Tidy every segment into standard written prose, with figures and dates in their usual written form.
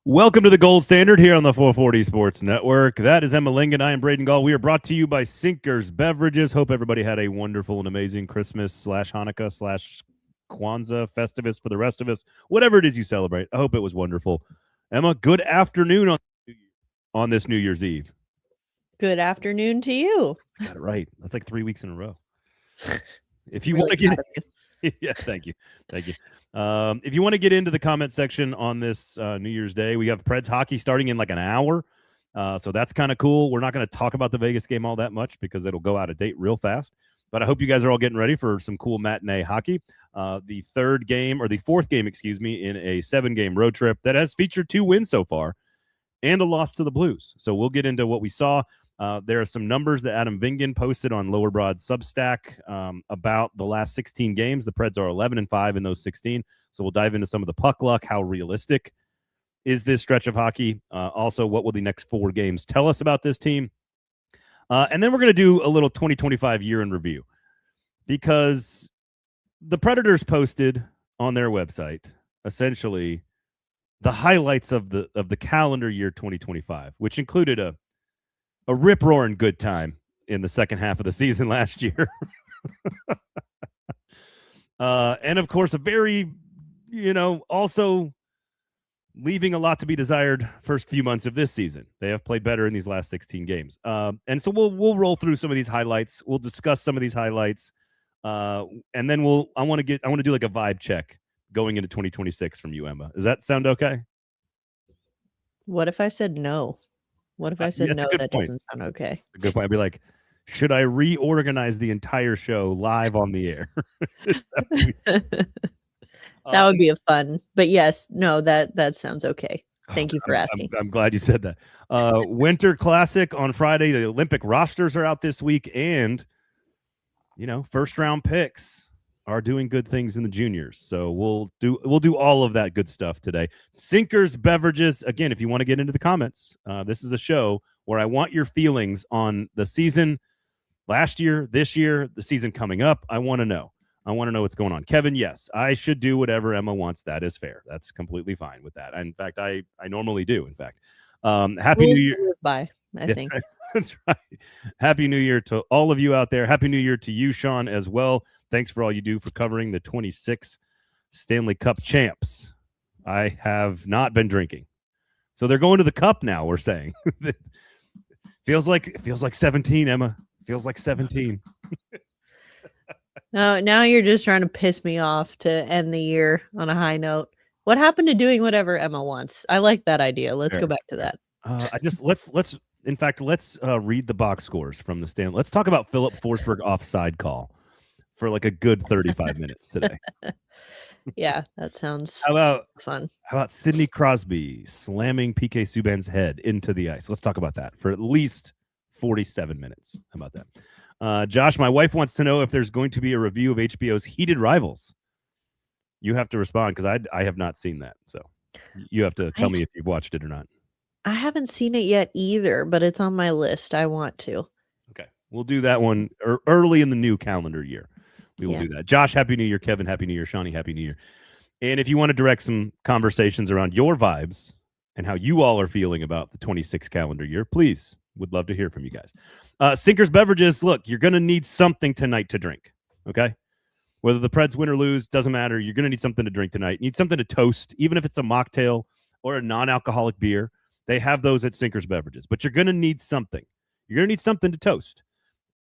Welcome to the Gold Standard here on the 440 Sports Network. That is Emma Lingan. I am Braden Gall. We are brought to you by Sinkers Beverages. Hope everybody had a wonderful and amazing Christmas / Hanukkah / Kwanzaa Festivus for the rest of us. Whatever it is you celebrate, I hope it was wonderful. Emma, good afternoon on this New Year's Eve. Good afternoon to you. I got it right. That's like 3 weeks in a row. If you want to get yeah, thank you. If you want to get into the comment section on this New Year's Day, we have Preds hockey starting in like an hour. So that's kind of cool. We're not going to talk about the Vegas game all that much because it'll go out of date real fast. But I hope you guys are all getting ready for some cool matinee hockey. The fourth game, in a 7-game road trip that has featured 2 wins so far and a loss to the Blues. So we'll get into what we saw. There are some numbers that Adam Vingan posted on Lower Broad Substack about the last 16 games. The Preds are 11-5 in those 16. So we'll dive into some of the puck luck. How realistic is this stretch of hockey? Also, what will the next 4 games tell us about this team? And then we're going to do a little 2025 year in review because the Predators posted on their website essentially the highlights of the calendar year 2025, which included a rip-roaring good time in the second half of the season last year. And, of course, a very, also leaving a lot to be desired first few months of this season. They have played better in these last 16 games. And so we'll roll through some of these highlights. We'll discuss some of these highlights. And then I want to do like a vibe check going into 2026 from you, Emma. Does that sound okay? What if I said no? What if I said no? That doesn't sound okay. A good point. I'd be like, should I reorganize the entire show live on the air? That would be a fun. But yes, no, that sounds okay. Thank you for asking. I'm glad you said that. Winter Classic on Friday. The Olympic rosters are out this week, and first round picks are doing good things in the juniors. So we'll do all of that good stuff today. Sinkers Beverages. Again, if you want to get into the comments, this is a show where I want your feelings on the season last year, this year, the season coming up. I want to know what's going on. Kevin, yes, I should do whatever Emma wants. That is fair. That's completely fine with that. In fact, I normally do. In fact, Happy New Year. Bye. I think. Right. That's right. Happy New Year to all of you out there. Happy New Year to you, Sean, as well. Thanks for all you do for covering the 26 Stanley Cup champs. I have not been drinking. So they're going to the cup now, we're saying. feels like 17, Emma. Feels like 17. No, now you're just trying to piss me off to end the year on a high note. What happened to doing whatever Emma wants? I like that idea. Let's go back to that. Let's read the box scores from the stand. Let's talk about Philip Forsberg offside call for like a good 35 minutes today. Yeah, that sounds fun. How about Sidney Crosby slamming PK Subban's head into the ice? Let's talk about that for at least 47 minutes. How about that? Josh, my wife wants to know if there's going to be a review of HBO's Heated Rivals. You have to respond because I have not seen that. So you have to tell me if you've watched it or not. I haven't seen it yet either, but it's on my list. I want to. Okay. We'll do that one early in the new calendar year. We will do that. Josh, Happy New Year. Kevin, Happy New Year. Shawnee, Happy New Year. And if you want to direct some conversations around your vibes and how you all are feeling about the 26 calendar year, please, would love to hear from you guys. Sinkers Beverages, look, you're going to need something tonight to drink, okay? Whether the Preds win or lose, doesn't matter. You're going to need something to drink tonight. You need something to toast, even if it's a mocktail or a non-alcoholic beer. They have those at Sinkers Beverages. But you're going to need something. You're going to need something to toast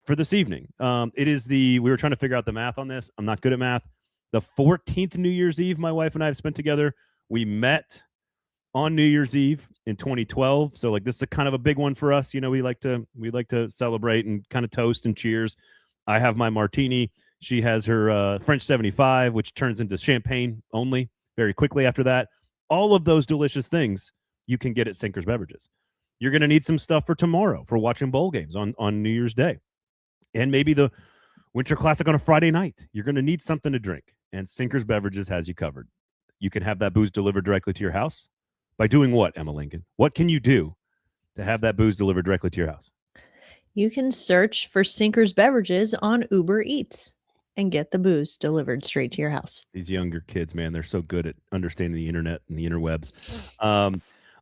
for this evening. We were trying to figure out the math on this. I'm not good at math. The 14th New Year's Eve my wife and I have spent together. We met on New Year's Eve in 2012. So like this is a kind of a big one for us. We like to celebrate and kind of toast and cheers. I have my martini. She has her French 75, which turns into champagne only very quickly after that. All of those delicious things you can get at Sinkers Beverages. You're going to need some stuff for tomorrow for watching bowl games on New Year's Day. And maybe the Winter Classic on a Friday night. You're going to need something to drink. And Sinkers Beverages has you covered. You can have that booze delivered directly to your house. By doing what, Emma Lingan? What can you do to have that booze delivered directly to your house? You can search for Sinkers Beverages on Uber Eats and get the booze delivered straight to your house. These younger kids, man, they're so good at understanding the internet and the interwebs.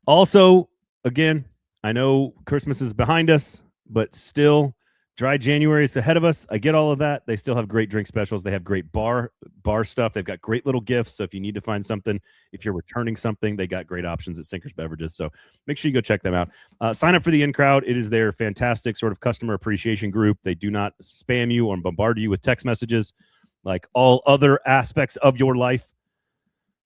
Also, again, I know Christmas is behind us, but still, dry January is ahead of us. I get all of that. They still have great drink specials. They have great bar stuff. They've got great little gifts. So if you need to find something, if you're returning something, they got great options at Sinkers Beverages. So make sure you go check them out. Sign up for the In Crowd. It is their fantastic sort of customer appreciation group. They do not spam you or bombard you with text messages like all other aspects of your life.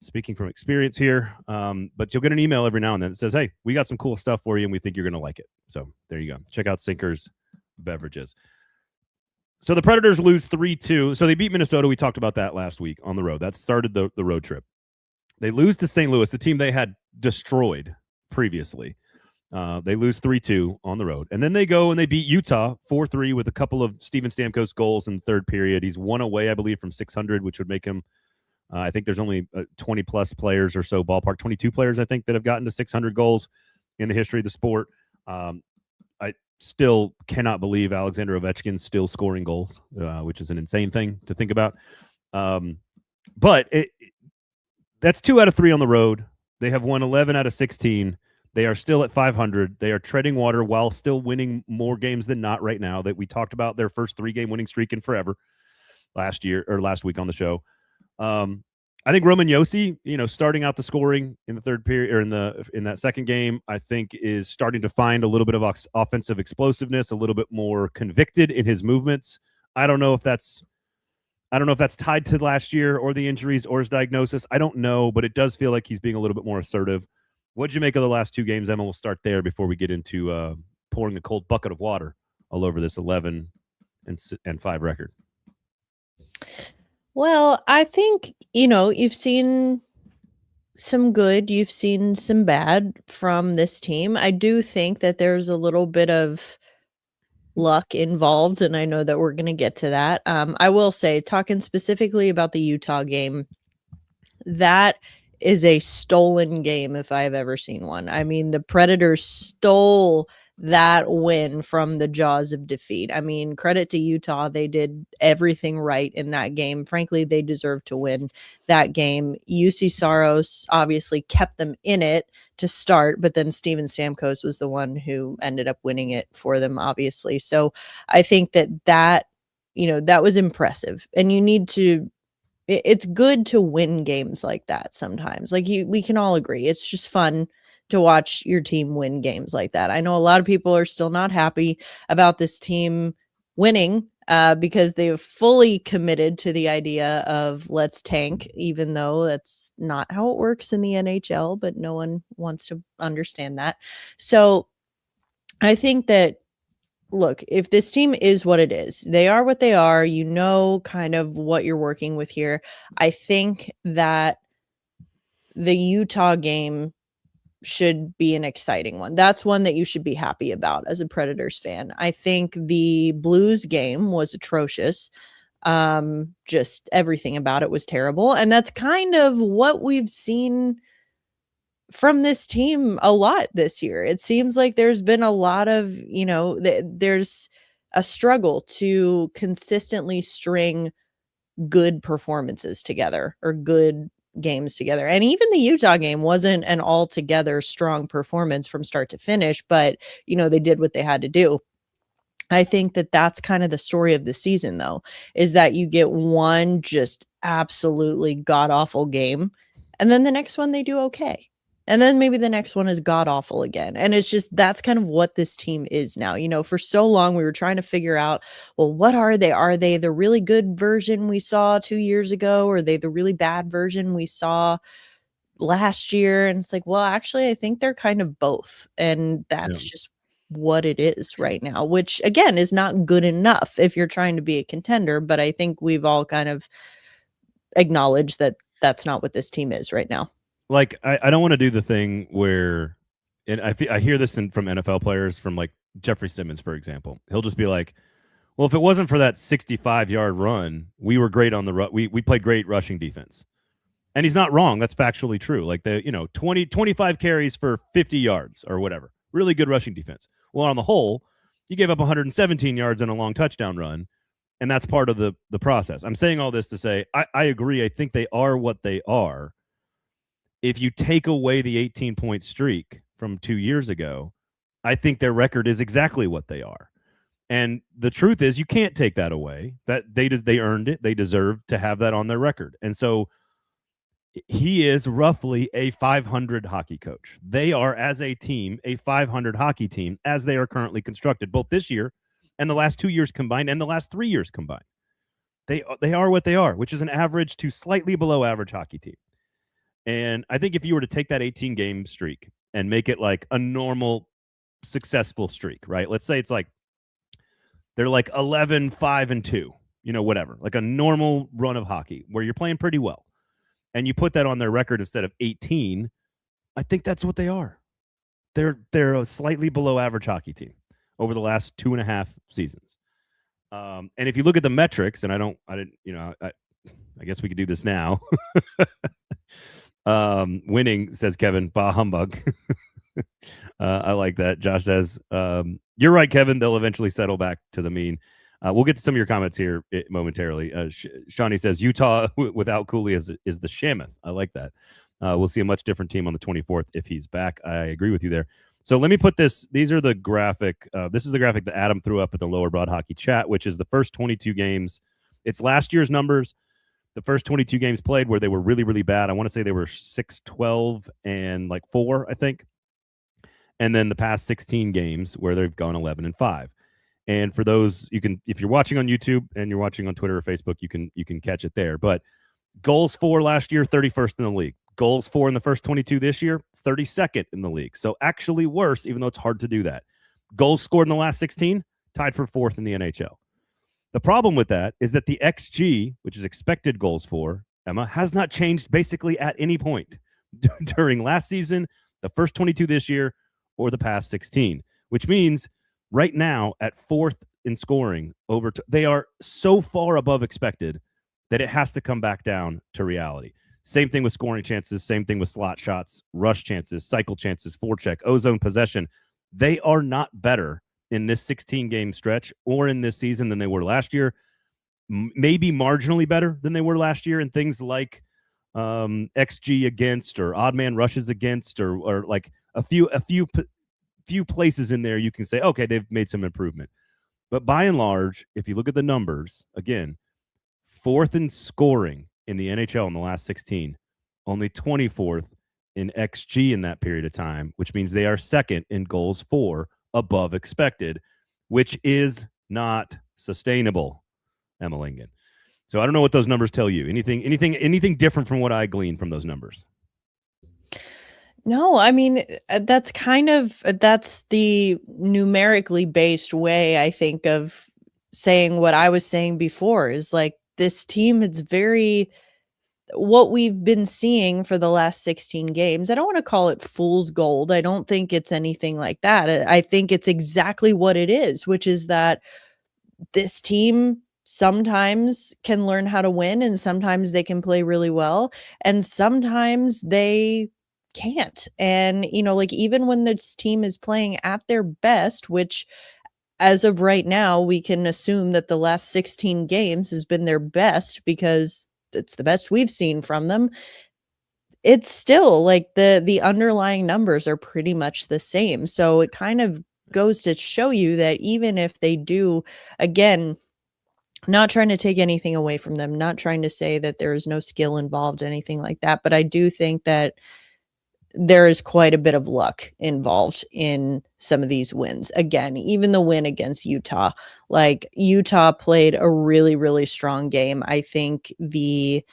Speaking from experience here, but you'll get an email every now and then that says, hey, we got some cool stuff for you and we think you're going to like it. So there you go. Check out Sinkers Beverages. So the Predators lose 3-2. So they beat Minnesota. We talked about that last week on the road. That started the road trip. They lose to St. Louis, the team they had destroyed previously. They lose 3-2 on the road. And then they go and they beat Utah 4-3 with a couple of Steven Stamkos goals in the third period. He's one away, I believe, from 600, which would make him I think there's only 20-plus players or so, ballpark, 22 players, I think, that have gotten to 600 goals in the history of the sport. I still cannot believe Alexander Ovechkin's still scoring goals, which is an insane thing to think about. But that's 2 out of 3 on the road. They have won 11 out of 16. They are still at 500. They are treading water while still winning more games than not right now. That we talked about their first 3-game winning streak in forever last week on the show. I think Roman Josi, starting out the scoring in the third period or in that second game, I think is starting to find a little bit of offensive explosiveness, a little bit more convicted in his movements. I don't know if that's tied to last year or the injuries or his diagnosis. I don't know, but it does feel like he's being a little bit more assertive. What'd you make of the last 2 games, Emma? We'll start there before we get into pouring a cold bucket of water all over this 11-5 record. Well, I think, you've seen some good, you've seen some bad from this team. I do think that there's a little bit of luck involved, and I know that we're going to get to that. I will say, talking specifically about the Utah game, that is a stolen game if I've ever seen one. I mean, the Predators stole that win from the jaws of defeat. I mean, credit to Utah. They did everything right in that game. Frankly, they deserved to win that game. UC Saros obviously kept them in it to start, but then Steven Stamkos was the one who ended up winning it for them, obviously. So I think that was impressive. And you need to, it's good to win games like that sometimes. Like we can all agree. It's just fun to watch your team win games like that. I know a lot of people are still not happy about this team winning because they've fully committed to the idea of let's tank, even though that's not how it works in the NHL, but no one wants to understand that. So I think that, look, if this team is what it is, they are what they are, kind of what you're working with here. I think that the Utah game should be an exciting one. That's one that you should be happy about as a Predators fan. I think the Blues game was atrocious. Just everything about it was terrible. And that's kind of what we've seen from this team a lot this year. It seems like there's been a lot of, there's a struggle to consistently string good performances together or good games together. And even the Utah game wasn't an altogether strong performance from start to finish, but they did what they had to do. I think that that's kind of the story of the season, though, is that you get one just absolutely god-awful game, and then the next one they do okay. And then maybe the next one is god-awful again. And it's just, that's kind of what this team is now. For so long, we were trying to figure out, well, what are they? Are they the really good version we saw 2 years ago? Or are they the really bad version we saw last year? And it's like, well, actually, I think they're kind of both. And that's just what it is right now, which, again, is not good enough if you're trying to be a contender. But I think we've all kind of acknowledged that that's not what this team is right now. Like, I don't want to do the thing where, and I hear this from NFL players, from like Jeffrey Simmons, for example. He'll just be like, well, if it wasn't for that 65-yard run, we were great on the run. We played great rushing defense. And he's not wrong. That's factually true. Like 25 carries for 50 yards or whatever. Really good rushing defense. Well, on the whole, you gave up 117 yards and a long touchdown run. And that's part of the process. I'm saying all this to say, I agree. I think they are what they are. If you take away the 18-point streak, from 2 years ago, I think their record is exactly what they are. And the truth is, you can't take that away. That they earned it. They deserve to have that on their record. And so he is roughly a 500 hockey coach. They are, as a team, a 500 hockey team as they are currently constructed, both this year and the last 2 years combined and the last 3 years combined. They are what they are, which is an average to slightly below average hockey team. And I think if you were to take that 18-game streak and make it like a normal, successful streak, right? Let's say it's like they're like 11, 5, and 2, whatever, like a normal run of hockey where you're playing pretty well. And you put that on their record instead of 18, I think that's what they are. They're a slightly below average hockey team over the last 2.5 seasons. And if you look at the metrics, and I guess we could do this now. Winning, says Kevin, bah humbug. I like that. Josh says, you're right, Kevin. They'll eventually settle back to the mean. We'll get to some of your comments here momentarily. Shawnee says Utah without Cooley is the Shamuth. I like that. We'll see a much different team on the 24th if he's back. I agree with you there. So let me put this. These are the graphic. This is the graphic that Adam threw up at the Lower Broad Hockey chat, which is the first 22 games. It's last year's numbers. The first 22 games played where they were really, really bad. I want to say they were 6-12 and like 4, I think. And then the past 16 games where they've gone 11-5. And for those, you can, if you're watching on YouTube and you're watching on Twitter or Facebook, you can catch it there. But goals for last year, 31st in the league. Goals for in the first 22 this year, 32nd in the league. So actually worse, even though it's hard to do that. Goals scored in the last 16, tied for 4th in the NHL. The problem with that is that the XG, which is expected goals for, Emma, has not changed basically at any point during last season, the first 22 this year, or the past 16, which means right now at 4th in scoring they are so far above expected that it has to come back down to reality. Same thing with scoring chances, same thing with slot shots, rush chances, cycle chances, forecheck, ozone possession. They are not better in this 16-game stretch or in this season than they were last year. Maybe marginally better than they were last year in things like XG against or odd man rushes against or like a few places in there you can say, okay, they've made some improvement. But by and large, if you look at the numbers, again, 4th in scoring in the NHL in the last 16, only 24th in XG in that period of time, which means they are 2nd in goals for above expected, which is not sustainable, Emma Lingan. So I don't know what those numbers tell you. Anything different from what I gleaned from those numbers? No, I mean, that's the numerically based way, I think, of saying what I was saying before is like this team is very what we've been seeing for the last 16 games. I don't want to call it fool's gold. I don't think it's anything like that. I think it's exactly what it is, which is that this team sometimes can learn how to win and sometimes they can play really well and sometimes they can't. And, like even when this team is playing at their best, which as of right now, we can assume that the last 16 games has been their best because it's the best we've seen from them. It's still like the underlying numbers are pretty much the same. So it kind of goes to show you that even if they do, again, not trying to take anything away from them, not trying to say that there is no skill involved, anything like that. But I do think that there is quite a bit of luck involved in some of these wins. Again, even the win against Utah, like Utah played a really, really strong game. I think the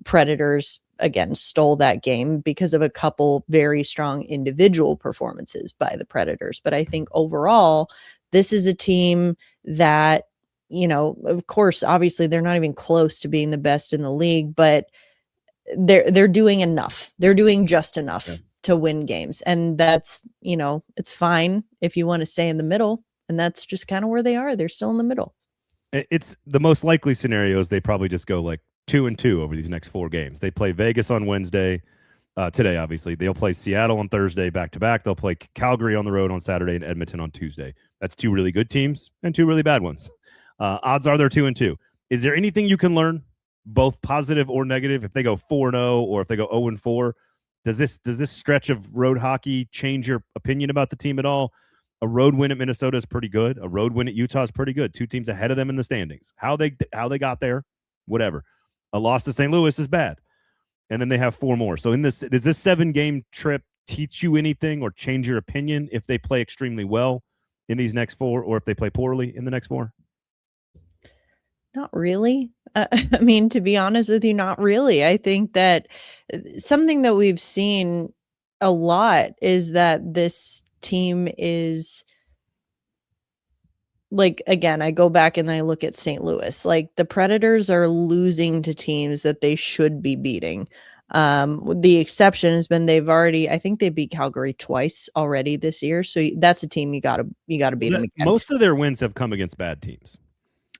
Predators, again, stole that game because of a couple very strong individual performances by the Predators. But I think overall, this is a team that, of course, obviously they're not even close to being the best in the league, but they're doing enough. They're doing just enough to win games. And that's, it's fine if you want to stay in the middle. And that's just kind of where they are. They're still in the middle. It's the most likely scenario is they probably just go like 2-2 over these next 4 games. They play Vegas on Wednesday. Today, obviously. They'll play Seattle on Thursday back-to-back. They'll play Calgary on the road on Saturday and Edmonton on Tuesday. That's 2 really good teams and 2 really bad ones. Odds are they're 2-2. Is there anything you can learn, both positive or negative, if they go 4-0 or if they go 0-4? Does this stretch of road hockey change your opinion about the team at all? A road win at Minnesota is pretty good. A road win at Utah is pretty good. 2 teams ahead of them in the standings. How they got there, whatever. A loss to St. Louis is bad. And then they have 4 more. So does this 7-game trip teach you anything or change your opinion if they play extremely well in these next 4 or if they play poorly in the next 4? Not really. I mean, to be honest with you, not really. I think that something that we've seen a lot is that this team is like, again, I go back and I look at St. Louis. Like, the Predators are losing to teams that they should be beating. The exception has been I think they beat Calgary twice already this year. So that's a team you gotta beat them again. Most of their wins have come against bad teams.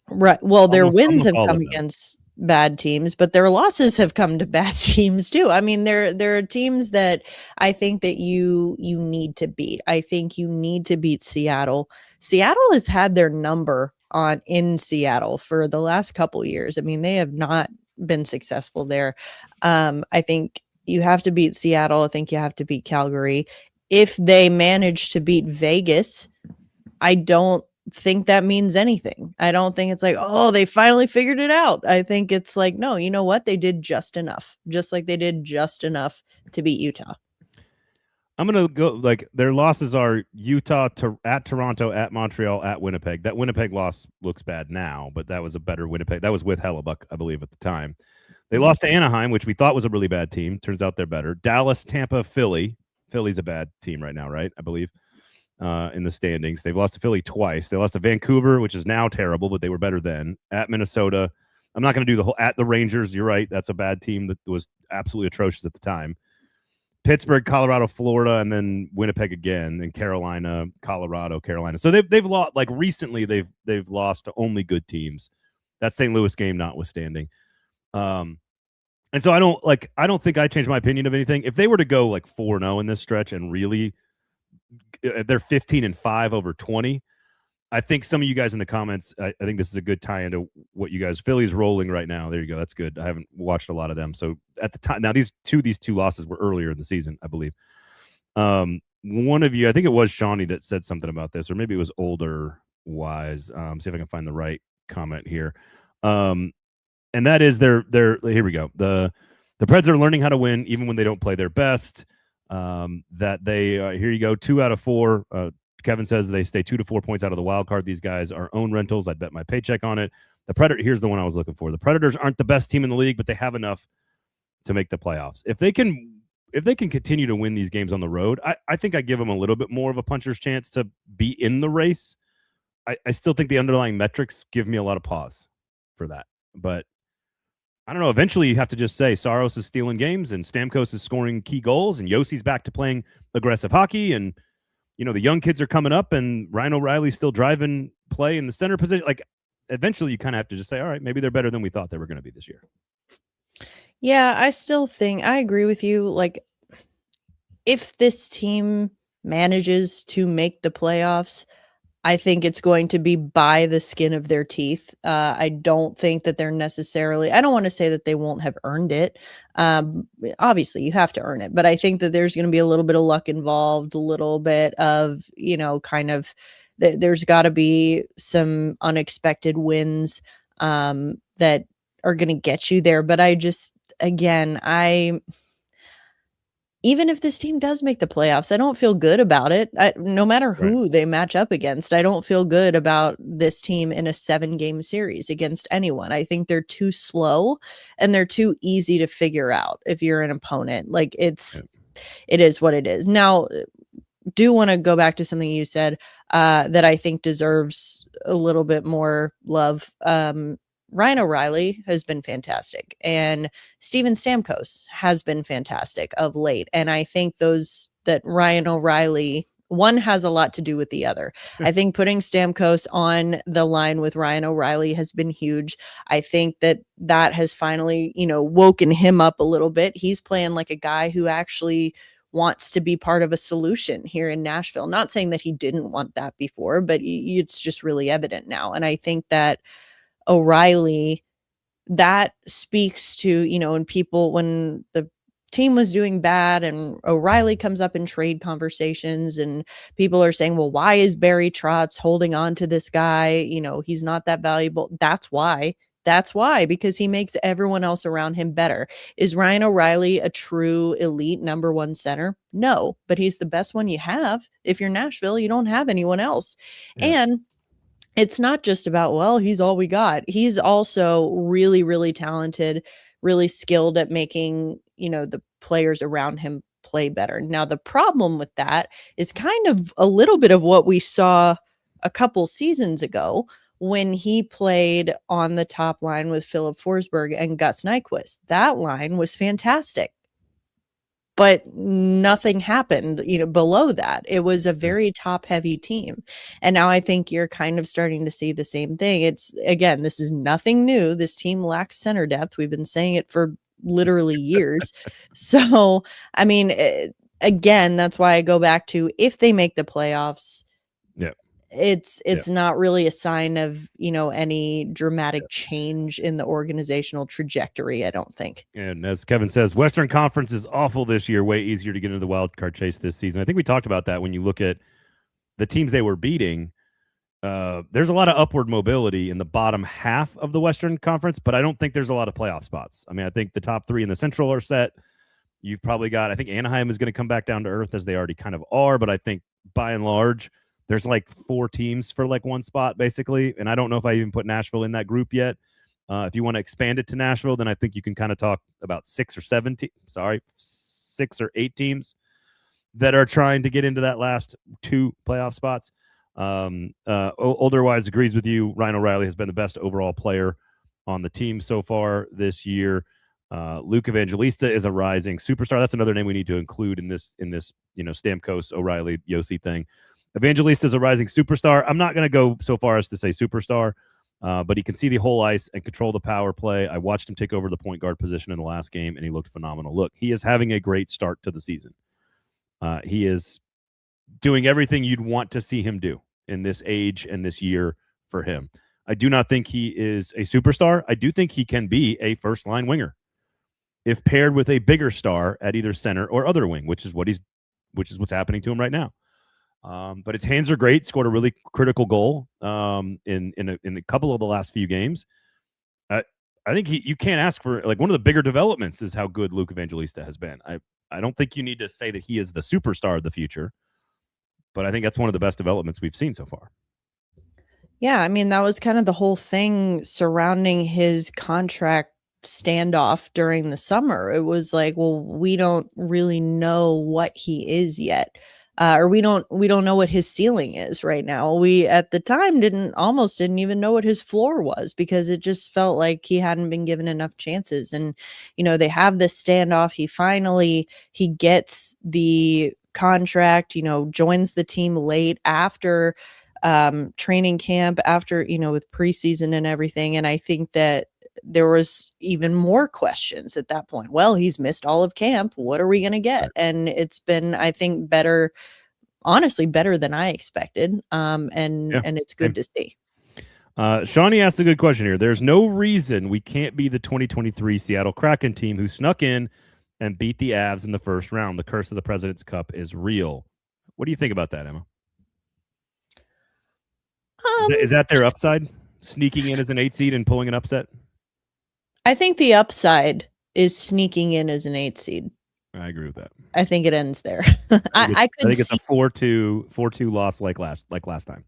Right. Well, their wins have all come against bad teams, but their losses have come to bad teams too. I mean, there are teams that I think that you need to beat. I think you need to beat Seattle. Seattle has had their number in Seattle for the last couple years. I mean, they have not been successful there. I think you have to beat Seattle. I think you have to beat Calgary. If they manage to beat Vegas, I don't think that means anything. I don't think it's like, oh, they finally figured it out. I think it's like, no, you know what? They did just enough, just like they did just enough to beat Utah. I'm going to go like their losses are Utah at Toronto, at Montreal, at Winnipeg. That Winnipeg loss looks bad now, but that was a better Winnipeg. That was with Hellebuck, I believe, at the time. They lost to Anaheim, which we thought was a really bad team. Turns out they're better. Dallas, Tampa, Philly. Philly's a bad team right now, right? I believe. In the standings. They've lost to Philly twice. They lost to Vancouver, which is now terrible, but they were better then. At Minnesota. I'm not going to do the whole at the Rangers. You're right. That's a bad team that was absolutely atrocious at the time. Pittsburgh, Colorado, Florida, and then Winnipeg again, and Carolina, Colorado, Carolina. So they've lost like recently they've lost to only good teams. That St. Louis game notwithstanding. And so I don't think I changed my opinion of anything. If they were to go like 4-0 in this stretch and really they're 15-5 over 20. I think some of you guys in the comments, I think this is a good tie into what you guys, Philly's rolling right now. There you go. That's good. I haven't watched a lot of them. So at the time, now these two losses were earlier in the season, I believe. One of you, I think it was Shawnee that said something about this, or maybe it was Older Wise. See if I can find the right comment here. And that is here we go. The Preds are learning how to win even when they don't play their best. That they here you go, 2 out of 4. Kevin says they stay 2 to 4 points out of the wild card. These guys are own rentals. I'd bet my paycheck on it. Here's the one I was looking for. The Predators aren't the best team in the league, but they have enough to make the playoffs. If they can continue to win these games on the road, I think I give them a little bit more of a puncher's chance to be in the race. I still think the underlying metrics give me a lot of pause for that, but I don't know. Eventually, you have to just say Saros is stealing games and Stamkos is scoring key goals and Josi's back to playing aggressive hockey. And, the young kids are coming up and Ryan O'Reilly's still driving play in the center position. Like, eventually, you kind of have to just say, all right, maybe they're better than we thought they were going to be this year. Yeah, I still think I agree with you. Like, if this team manages to make the playoffs, I think it's going to be by the skin of their teeth. I don't think that they're necessarily, I don't want to say that they won't have earned it. Obviously, you have to earn it, but I think that there's going to be a little bit of luck involved, a little bit of, there's got to be some unexpected wins that are going to get you there. But even if this team does make the playoffs, I don't feel good about it. No matter who they match up against, I don't feel good about this team in a 7-game series against anyone. I think they're too slow and they're too easy to figure out if you're an opponent. Like it is what it is. Now, do want to go back to something you said that I think deserves a little bit more love. Ryan O'Reilly has been fantastic and Steven Stamkos has been fantastic of late. And I think that Ryan O'Reilly, one has a lot to do with the other. I think putting Stamkos on the line with Ryan O'Reilly has been huge. I think that has finally, woken him up a little bit. He's playing like a guy who actually wants to be part of a solution here in Nashville. Not saying that he didn't want that before, but it's just really evident now. And I think that O'Reilly, that speaks to, when team was doing bad and O'Reilly comes up in trade conversations and people are saying, well, why is Barry Trotz holding on to this guy? He's not that valuable. That's why, because he makes everyone else around him better. Is Ryan O'Reilly a true elite number one center? No, but he's the best one you have. If you're Nashville, you don't have anyone else. Yeah. And it's not just about, well, he's all we got. He's also really, really talented, really skilled at making, the players around him play better. Now, the problem with that is kind of a little bit of what we saw a couple seasons ago when he played on the top line with Philip Forsberg and Gus Nyquist. That line was fantastic. But nothing happened, below that. It was a very top-heavy team. And now I think you're kind of starting to see the same thing. Again, this is nothing new. This team lacks center depth. We've been saying it for literally years. So, I mean, again, that's why I go back to, if they make the playoffs, it's not really a sign of, any dramatic change in the organizational trajectory, I don't think. And as Kevin says, Western Conference is awful this year, way easier to get into the wild card chase this season. I think we talked about that when you look at the teams they were beating. There's a lot of upward mobility in the bottom half of the Western Conference, but I don't think there's a lot of playoff spots. I mean, I think the top three in the Central are set. You've probably got, I think Anaheim is going to come back down to earth, as they already kind of are, but I think by and large, there's like 4 teams for like one spot, basically. And I don't know if I even put Nashville in that group yet. If you want to expand it to Nashville, then I think you can kind of talk about 6 or 8 teams that are trying to get into that last 2 playoff spots. Olderwise agrees with you. Ryan O'Reilly has been the best overall player on the team so far this year. Luke Evangelista is a rising superstar. That's another name we need to include in this, Stamkos, O'Reilly, Josi thing. Evangelista is a rising superstar. I'm not going to go so far as to say superstar, but he can see the whole ice and control the power play. I watched him take over the point guard position in the last game, and he looked phenomenal. Look, he is having a great start to the season. He is doing everything you'd want to see him do in this age and this year for him. I do not think he is a superstar. I do think he can be a first-line winger if paired with a bigger star at either center or other wing, which is what's happening to him right now. But his hands are great. Scored a really critical goal in a couple of the last few games. I think you can't ask for, like, one of the bigger developments is how good Luke Evangelista has been. I don't think you need to say that he is the superstar of the future, but I think that's one of the best developments we've seen so far. Yeah, I mean, that was kind of the whole thing surrounding his contract standoff during the summer. It was like, well, we don't really know what he is yet. Or we don't know what his ceiling is right now. We at the time almost didn't even know what his floor was, because it just felt like he hadn't been given enough chances. And, they have this standoff. He gets the contract, joins the team late after training camp, after, with preseason and everything. And I think that there was even more questions at that point. Well, he's missed all of camp. What are we going to get? And it's been, I think, honestly better than I expected. And it's good to see. Shawnee asked a good question here. There's no reason we can't be the 2023 Seattle Kraken team who snuck in and beat the Avs in the first round. The curse of the President's Cup is real. What do you think about that, Emma? Is that their upside? Sneaking in as an 8 seed and pulling an upset? I think the upside is sneaking in as an 8 seed. I agree with that. I think it ends there. I think it's a 4-2 loss like last time.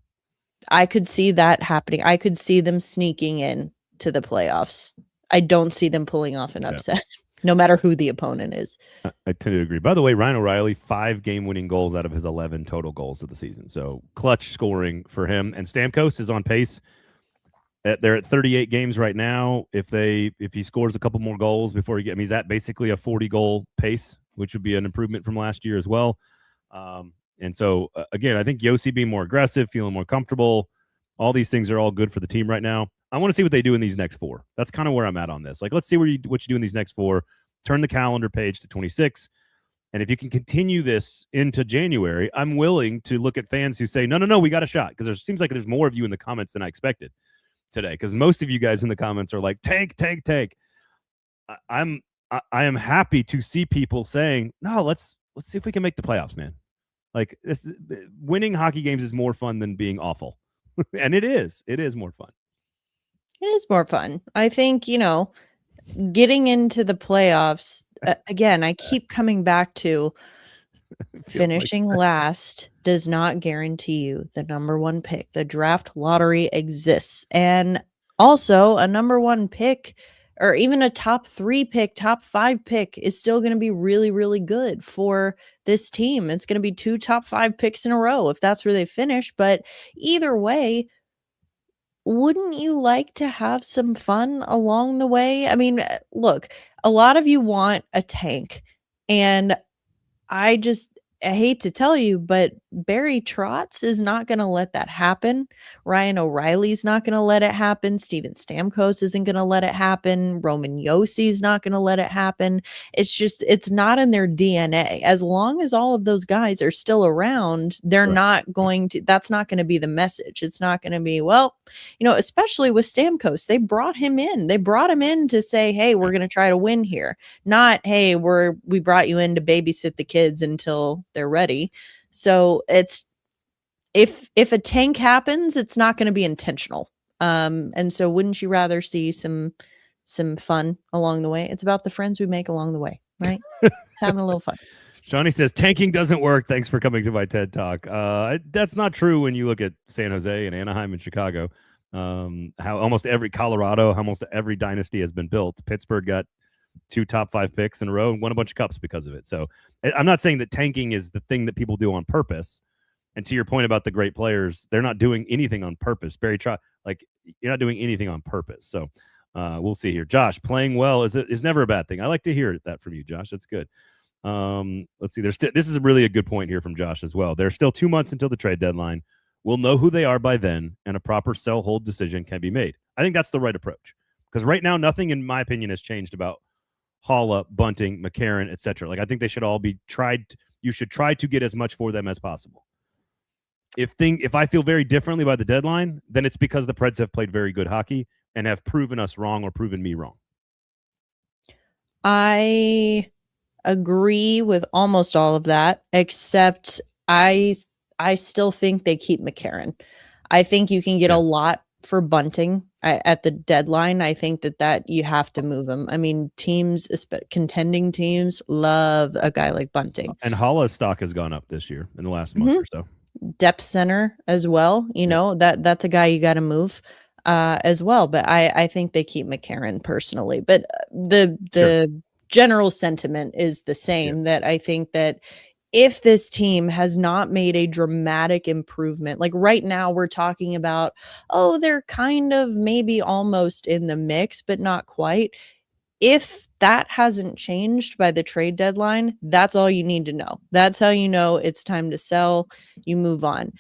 I could see that happening. I could see them sneaking in to the playoffs. I don't see them pulling off an upset, no matter who the opponent is. I tend to agree. By the way, Ryan O'Reilly, 5 game-winning goals out of his 11 total goals of the season. So clutch scoring for him. And Stamkos is on pace. They're at 38 games right now. If he scores a couple more goals before he's at basically a 40-goal pace, which would be an improvement from last year as well. And so, again, I think Josi being more aggressive, feeling more comfortable, all these things are all good for the team right now. I want to see what they do in these next 4. That's kind of where I'm at on this. Like, let's see what you do in these next 4. Turn the calendar page to 26. And if you can continue this into January, I'm willing to look at fans who say, no, we got a shot. Because there seems like there's more of you in the comments than I expected today. Because most of you guys in the comments are like, tank. I am happy to see people saying, no, let's see if we can make the playoffs, man. Like winning hockey games is more fun than being awful. And it is more fun. It is more fun. I think, getting into the playoffs, again, I keep coming back to finishing last does not guarantee you the number one pick. The draft lottery exists. And also, a number one pick or even a top 3 pick, top 5 pick is still going to be really, really good for this team. It's going to be 2 top 5 picks in a row if that's where they finish. But either way, wouldn't you like to have some fun along the way? I mean, look, a lot of you want a tank, and I hate to tell you, but Barry Trotz is not going to let that happen. Ryan O'Reilly's not going to let it happen. Steven Stamkos isn't going to let it happen. Roman Yosi's not going to let it happen. It's not in their DNA. As long as all of those guys are still around, they're not going to, that's not going to be the message. It's not going to be, well, especially with Stamkos, they brought him in. They brought him in to say, hey, we're going to try to win here. Not, hey, we brought you in to babysit the kids until they're ready. So it's if a tank happens, it's not going to be intentional. And so wouldn't you rather see some fun along the way? It's about the friends we make along the way, right? It's having a little fun. Shawnee says tanking doesn't work. Thanks for coming to my TED Talk. That's not true when you look at San Jose and Anaheim and Chicago. How almost every Colorado, almost every dynasty has been built. Pittsburgh got 2 top 5 picks in a row and won a bunch of cups because of it. So I'm not saying that tanking is the thing that people do on purpose. And to your point about the great players, they're not doing anything on purpose. Barry Trotz, like you're not doing anything on purpose. So we'll see here. Josh, playing well is never a bad thing. I like to hear that from you, Josh. That's good. Let's see. This is really a good point here from Josh as well. There's still 2 months until the trade deadline. We'll know who they are by then, and a proper sell-hold decision can be made. I think that's the right approach because right now, nothing, in my opinion, has changed about Haula, Bunting, McCarron, etc. Like I think they should all be tried. You should try to get as much for them as possible. If I feel very differently by the deadline, then it's because the Preds have played very good hockey and have proven us wrong or proven me wrong. I agree with almost all of that, except I still think they keep McCarron. I think you can get a lot for Bunting at the deadline. I think that you have to move him. I mean, contending teams love a guy like Bunting. And Haula's stock has gone up this year in the last month or so. Depth center as well. That's a guy you got to move as well. But I think they keep McCarron personally. But the general sentiment is the same, that I think that if this team has not made a dramatic improvement, like right now we're talking about, they're kind of maybe almost in the mix, but not quite. If that hasn't changed by the trade deadline, that's all you need to know. That's how you know it's time to sell. You move on.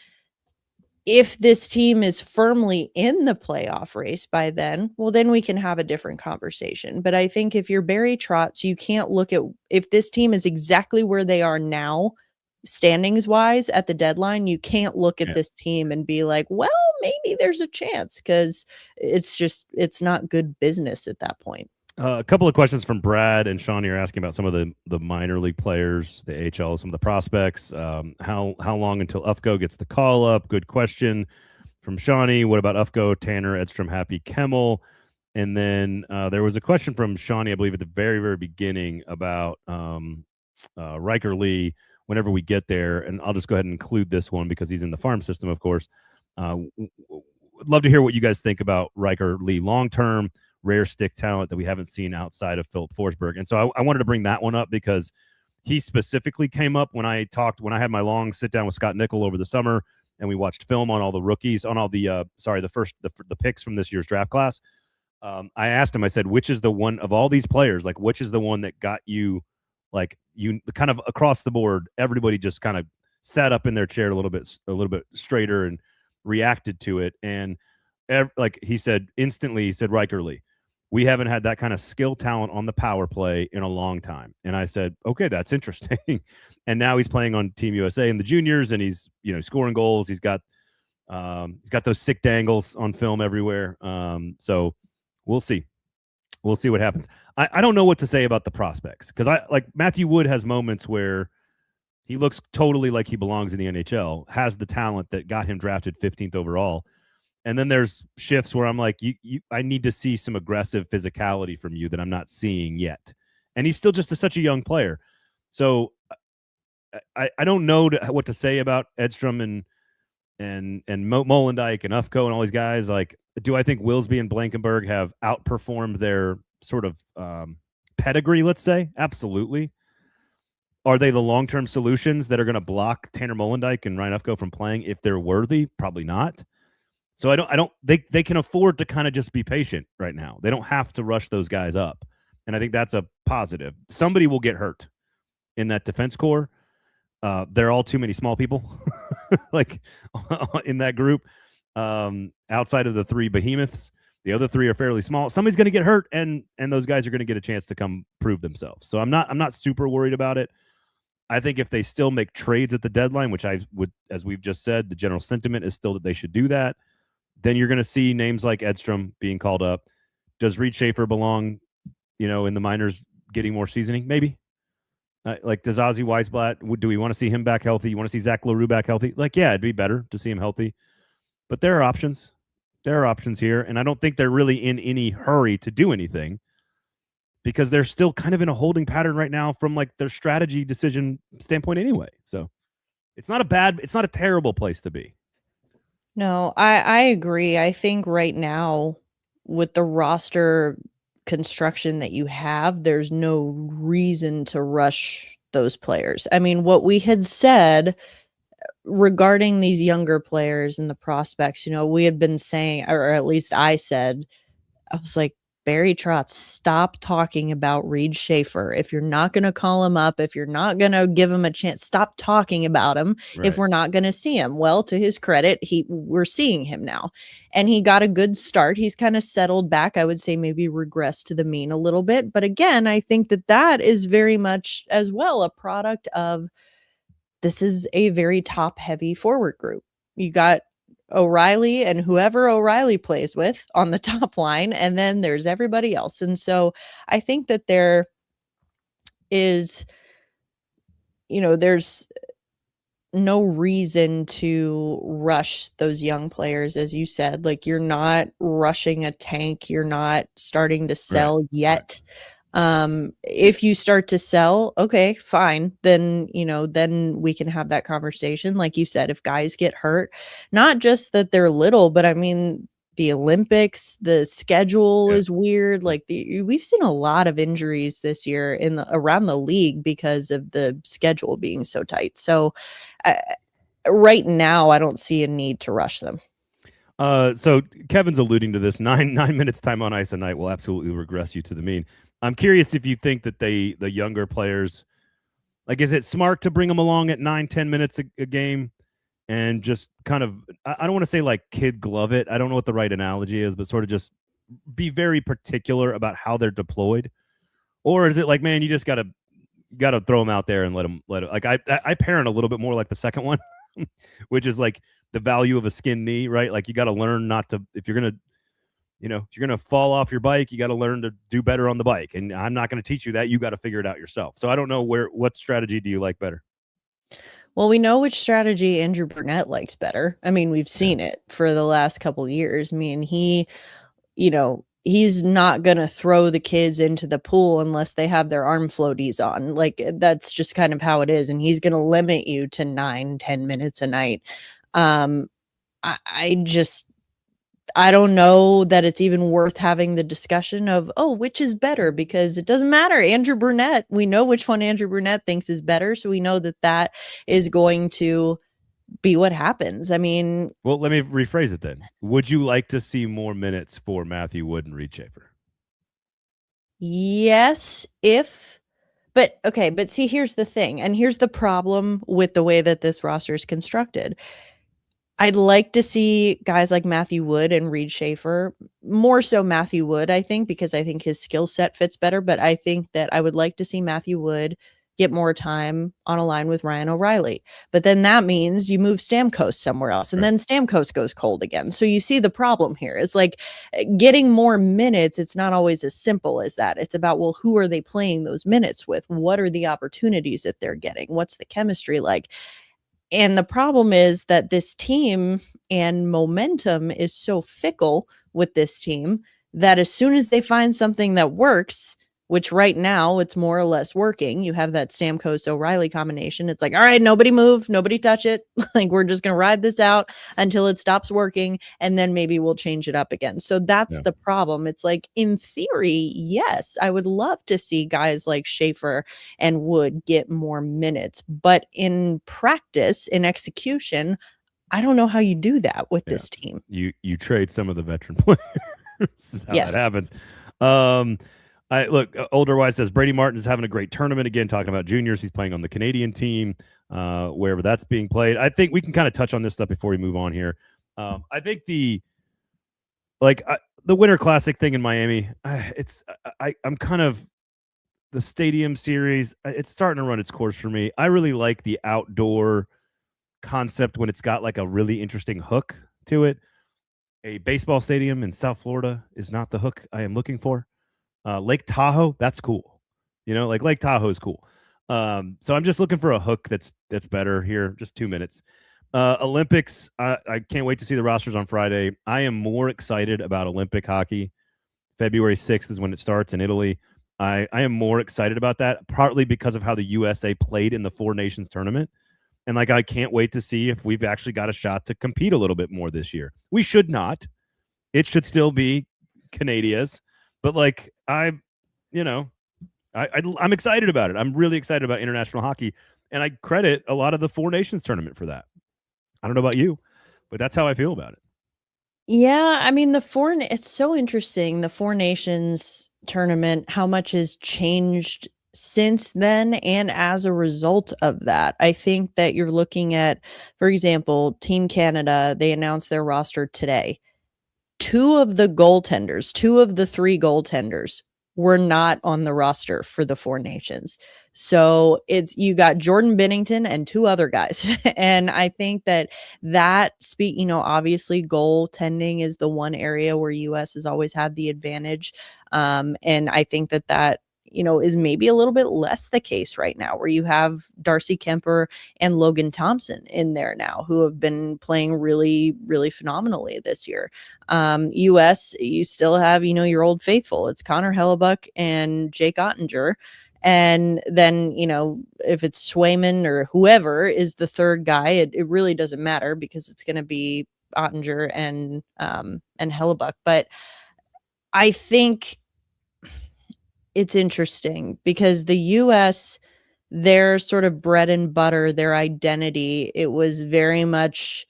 If this team is firmly in the playoff race by then, well, then we can have a different conversation. But I think if you're Barry Trotz, you can't look at if this team is exactly where they are now, standings wise at the deadline, you can't look at this team and be like, well, maybe there's a chance, because it's not good business at that point. A couple of questions from Brad and Shawnee are asking about some of the minor league players, the HL, some of the prospects. How long until Ufko gets the call up? Good question from Shawnee. What about Ufko, Tanner, Edstrom, Happy, Kemmel? And then there was a question from Shawnee, I believe, at the very, very beginning about Riker Lee whenever we get there. And I'll just go ahead and include this one because he's in the farm system, of course. Would love to hear what you guys think about Riker Lee long-term. Rare stick talent that we haven't seen outside of Philip Forsberg. And so I wanted to bring that one up because he specifically came up when I had my long sit down with Scott Nickel over the summer and we watched film on all the rookies, on all the picks from this year's draft class. I asked him, I said, which is the one of all these players, like which is the one that got you, like you kind of across the board, everybody just kind of sat up in their chair a little bit straighter and reacted to it. And like he said, instantly, he said, Riker Lee. We haven't had that kind of skill talent on the power play in a long time. And I said, okay, that's interesting. And now he's playing on Team USA in the juniors, and he's, scoring goals. He's got those sick dangles on film everywhere. So we'll see. We'll see what happens. I don't know what to say about the prospects because I like Matthew Wood has moments where he looks totally like he belongs in the NHL, has the talent that got him drafted 15th overall. And then there's shifts where I'm like, I need to see some aggressive physicality from you that I'm not seeing yet. And he's still just such a young player. So I don't know what to say about Edstrom and Molendijk and Ufko and all these guys. Like, do I think Wilsby and Blankenberg have outperformed their sort of pedigree, let's say? Absolutely. Are they the long-term solutions that are going to block Tanner Molendijk and Ryan Ufko from playing if they're worthy? Probably not. So they can afford to kind of just be patient right now. They don't have to rush those guys up. And I think that's a positive. Somebody will get hurt in that defense core. There are all too many small people like in that group. Outside of the three behemoths, the other three are fairly small. Somebody's going to get hurt, and those guys are going to get a chance to come prove themselves. So I'm not super worried about it. I think if they still make trades at the deadline, which I would, as we've just said, the general sentiment is still that they should do that. Then you're going to see names like Edstrom being called up. Does Reed Schaefer belong, in the minors getting more seasoning? Maybe. Like, does Ozzy Weisblatt, do we want to see him back healthy? You want to see Zach LaRue back healthy? Like, yeah, it'd be better to see him healthy. But there are options. There are options here. And I don't think they're really in any hurry to do anything because they're still kind of in a holding pattern right now from like their strategy decision standpoint anyway. So it's not a terrible place to be. No, I agree. I think right now with the roster construction that you have, there's no reason to rush those players. I mean, what we had said regarding these younger players and the prospects, we had been saying, or at least I said, I was like, Barry Trotz, stop talking about Reed Schaefer. If you're not going to call him up, if you're not going to give him a chance, stop talking about him if we're not going to see him. Well, to his credit, we're seeing him now. And he got a good start. He's kind of settled back. I would say maybe regressed to the mean a little bit. But again, I think that is very much as well a product of this is a very top-heavy forward group. You got O'Reilly and whoever O'Reilly plays with on the top line, and then there's everybody else. And so I think that there is, there's no reason to rush those young players, as you said. Like, you're not rushing a tank. You're not starting to sell yet. If you start to sell, okay, fine. Then, then we can have that conversation. Like you said, if guys get hurt, not just that they're little, but I mean, the Olympics, the schedule is weird. Like we've seen a lot of injuries this year around the league because of the schedule being so tight. So right now, I don't see a need to rush them. So Kevin's alluding to this 9 minutes time on ice a night will absolutely regress you to the mean. I'm curious if you think that the younger players, like, is it smart to bring them along at 9-10 minutes a game and just kind of, I don't want to say like kid glove it. I don't know what the right analogy is, but sort of just be very particular about how they're deployed? Or is it like, man, you just got to throw them out there and let them like I parent a little bit more like the second one, which is like the value of a skinned knee, right? Like you got to learn not to, if you're going to, if you're going to fall off your bike, you got to learn to do better on the bike. And I'm not going to teach you that. You got to figure it out yourself. So I don't know what strategy do you like better? Well, we know which strategy Andrew Burnett likes better. I mean, we've seen it for the last couple of years. I mean, he's not going to throw the kids into the pool unless they have their arm floaties on. Like, that's just kind of how it is. And he's going to limit you to 9-10 minutes a night. I don't know that it's even worth having the discussion of, which is better, because it doesn't matter. Andrew Burnett, we know which one Andrew Burnett thinks is better. So we know that is going to be what happens. I mean, well, let me rephrase it then. Would you like to see more minutes for Matthew Wood and Reed Schaefer? Yes, but see, here's the thing. And here's the problem with the way that this roster is constructed. I'd like to see guys like Matthew Wood and Reed Schaefer, more so Matthew Wood, I think, because I think his skill set fits better. But I think that I would like to see Matthew Wood get more time on a line with Ryan O'Reilly. But then that means you move Stamkos somewhere else, and then Stamkos goes cold again. So you see the problem here. It's like getting more minutes. It's not always as simple as that. It's about, well, who are they playing those minutes with? What are the opportunities that they're getting? What's the chemistry like? And the problem is that this team and momentum is so fickle with this team that as soon as they find something that works, which right now it's more or less working, you have that Stamkos O'Reilly combination. It's like, all right, nobody move, nobody touch it. Like, we're just going to ride this out until it stops working, and then maybe we'll change it up again. So that's the problem. It's like, in theory, yes, I would love to see guys like Schaefer and Wood get more minutes, but in practice, in execution, I don't know how you do that with this team. You trade some of the veteran players. This is how that happens. Older Wise says Brady Martin is having a great tournament again, talking about juniors. He's playing on the Canadian team, wherever that's being played. I think we can kind of touch on this stuff before we move on here. I think the Winter Classic thing in Miami, I'm kind of, the stadium series, it's starting to run its course for me. I really like the outdoor concept when it's got like a really interesting hook to it. A baseball stadium in South Florida is not the hook I am looking for. Lake Tahoe, that's cool. Like Lake Tahoe is cool. So I'm just looking for a hook that's better here. Just 2 minutes. Olympics, I can't wait to see the rosters on Friday. I am more excited about Olympic hockey. February 6th is when it starts in Italy. I am more excited about that, partly because of how the USA played in the Four Nations tournament. And I can't wait to see if we've actually got a shot to compete a little bit more this year. We should not. It should still be Canadians. But I'm excited about it. I'm really excited about international hockey, and I credit a lot of the Four Nations tournament for that. I don't know about you, but that's how I feel about it. Yeah, I mean, it's so interesting, the Four Nations tournament, how much has changed since then and as a result of that. I think that you're looking at, for example, Team Canada, they announced their roster today. Two of the three goaltenders were not on the roster for the Four Nations. So you got Jordan Binnington and two other guys. And I think obviously goaltending is the one area where US has always had the advantage. And I think that is maybe a little bit less the case right now, where you have Darcy Kemper and Logan Thompson in there now, who have been playing really, really phenomenally this year. US, you still have, your old faithful. It's Connor Hellebuck and Jake Ottinger. And then, if it's Swayman or whoever is the third guy, it really doesn't matter, because it's going to be Ottinger and Hellebuck. But I think it's interesting because the US, their sort of bread and butter, their identity, it was very much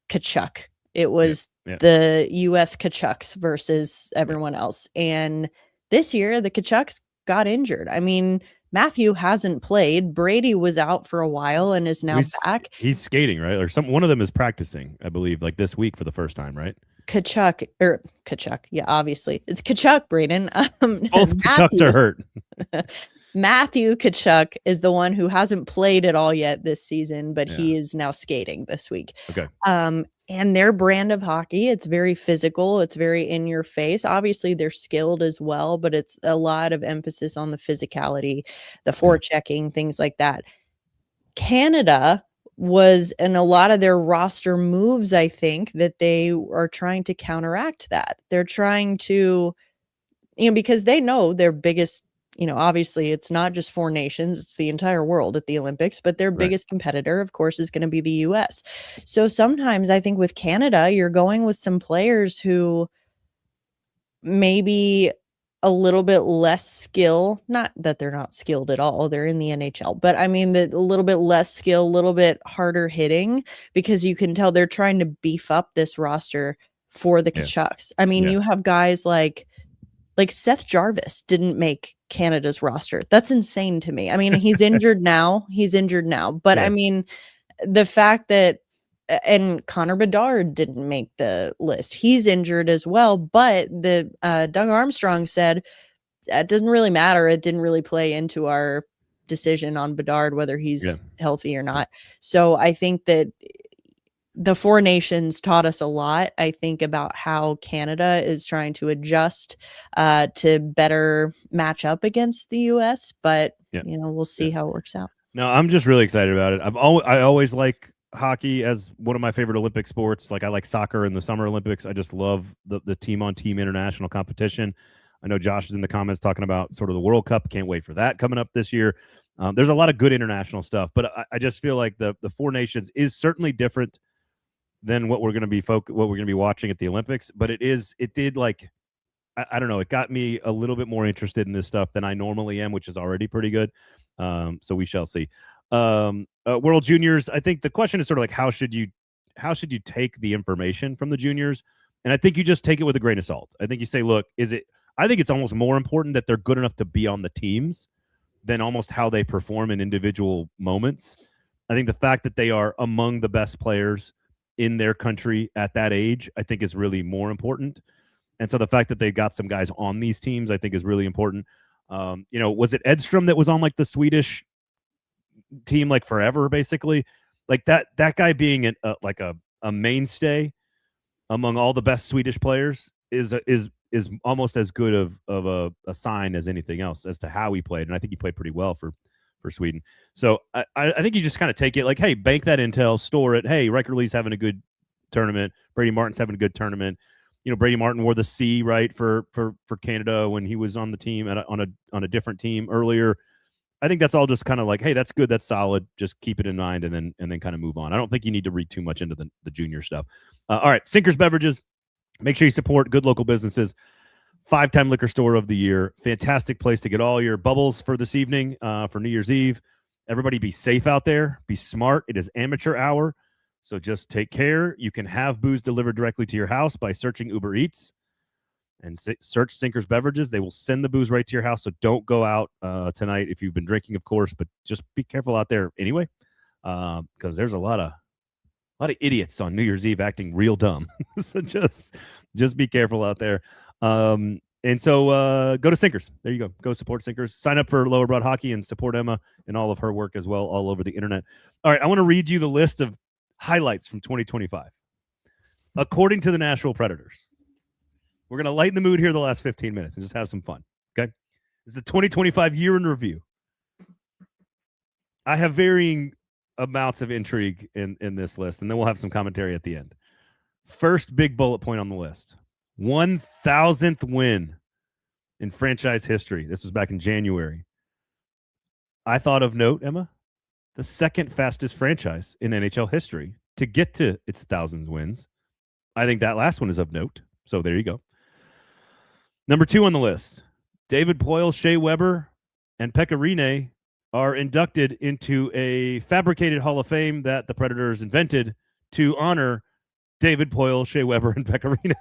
Kachuk. It was the US Kachucks versus everyone else. And this year, the Kachucks got injured. I mean, Matthew hasn't played. Brady was out for a while and is now back. He's skating, right? Or one of them is practicing, I believe, this week for the first time, right? Kachuk. Yeah, obviously. It's Kachuk, Braden. Both Kachucks are hurt. Matthew Kachuk is the one who hasn't played at all yet this season, but he is now skating this week. Okay. And their brand of hockey, it's very physical. It's very in your face. Obviously, they're skilled as well, but it's a lot of emphasis on the physicality, the forechecking, things like that. Canada was in a lot of their roster moves, I think, that they are trying to counteract that. They're trying to, because they know their biggest, obviously it's not just Four Nations, it's the entire world at the Olympics, but their biggest competitor, of course, is going to be the US. So sometimes I think with Canada, you're going with some players who maybe a little bit less skill, not that they're not skilled at all, they're in the NHL, but I mean, a little bit less skill, a little bit harder hitting, because you can tell they're trying to beef up this roster for the Kachucks. I mean, you have guys like Seth Jarvis didn't make Canada's roster. That's insane to me. I mean, he's injured now, but I mean, the fact that, and Connor Bedard didn't make the list. He's injured as well, but Doug Armstrong said that doesn't really matter. It didn't really play into our decision on Bedard, whether he's healthy or not. So I think that the Four Nations taught us a lot, I think, about how Canada is trying to adjust to better match up against the U.S., but we'll see how it works out. No, I'm just really excited about it. I always like hockey as one of my favorite Olympic sports. Like I like soccer in the Summer Olympics. I just love the team-on-team international competition. I know Josh is in the comments talking about sort of the World Cup. Can't wait for that coming up this year. There's a lot of good international stuff, but I just feel like the Four Nations is certainly different than what we're going to be watching at the Olympics. But it did like, I don't know, it got me a little bit more interested in this stuff than I normally am, which is already pretty good. So we shall see. World Juniors, I think the question is sort of like, how should you take the information from the juniors? And I think you just take it with a grain of salt. I think you say, look, I think it's almost more important that they're good enough to be on the teams than almost how they perform in individual moments. I think the fact that they are among the best players in their country at that age, I think is really more important. And so the fact that they've got some guys on these teams, I think is really important. Was it Edstrom that was on like the Swedish team like forever, basically? Like that guy being a mainstay among all the best Swedish players is almost as good of a sign as anything else as to how he played. And I think he played pretty well for Sweden. So I think you just kind of take it like, hey, bank that intel, store it. Hey, Riker Lee's having a good tournament. Brady Martin's having a good tournament. Brady Martin wore the C, right, for Canada when he was on the team on a different team earlier. I think that's all just kind of like, hey, that's good, that's solid. Just keep it in mind and then kind of move on. I don't think you need to read too much into the junior stuff. All right, Sinkers Beverages. Make sure you support good local businesses. 5-time liquor store of the year. Fantastic place to get all your bubbles for this evening, for New Year's Eve. Everybody be safe out there. Be smart. It is amateur hour, so just take care. You can have booze delivered directly to your house by searching Uber Eats and search Sinkers Beverages. They will send the booze right to your house, so don't go out tonight if you've been drinking, of course, but just be careful out there anyway, because there's a lot of idiots on New Year's Eve acting real dumb. So just be careful out there. And so go to Sinkers. There you go. Go support Sinkers. Sign up for Lower Broad Hockey and support Emma and all of her work as well, all over the internet. All right, I want to read you the list of highlights from 2025. According to the Nashville Predators. We're going to lighten the mood here the last 15 minutes and just have some fun, okay? This is the 2025 year in review. I have varying amounts of intrigue in this list, and then we'll have some commentary at the end. First big bullet point on the list. 1,000th win in franchise history. This was back in January. I thought of note, Emma, the second fastest franchise in NHL history to get to its 1,000 wins. I think that last one is of note. So there you go. Number 2 on the list, David Poile, Shea Weber, and Pekka Rinne are inducted into a fabricated Hall of Fame that the Predators invented to honor David Poile, Shea Weber, and Pekka Rinne.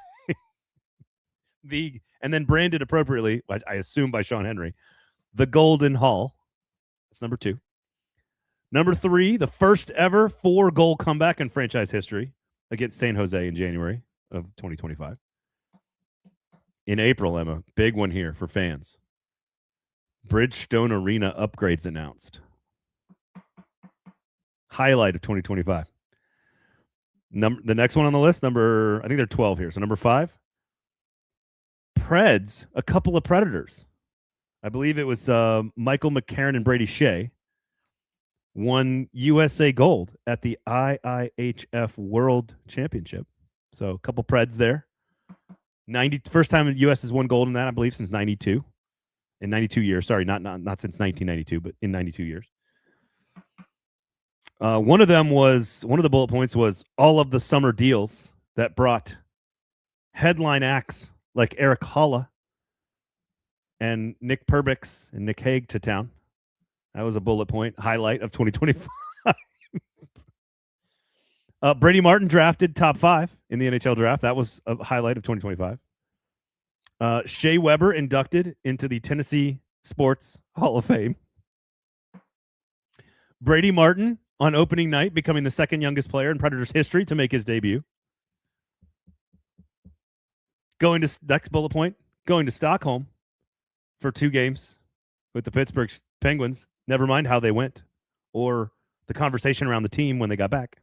And then branded appropriately, I assume by Sean Henry, the Golden Hall. That's number 2. Number 3, the first ever 4-goal comeback in franchise history against San Jose in January of 2025. In April, Emma, big one here for fans. Bridgestone Arena upgrades announced. Highlight of 2025. The next one on the list, I think they're 12 here. So number 5, Preds, a couple of Predators. I believe it was Michael McCarron and Brady Shea won USA gold at the IIHF World Championship. So a couple Preds there. First time the U.S. has won gold in that, I believe, since 92. In 92 years. Sorry, not since 1992, but in 92 years. One of the bullet points was all of the summer deals that brought headline acts like Eric Holla and Nick Perbix and Nick Hague to town. That was a bullet point highlight of 2025. Brady Martin drafted top 5 in the NHL draft. That was a highlight of 2025. Shea Weber inducted into the Tennessee Sports Hall of Fame. Brady Martin on opening night becoming the second youngest player in Predators history to make his debut. Next bullet point, going to Stockholm for 2 games with the Pittsburgh Penguins. Never mind how they went or the conversation around the team when they got back.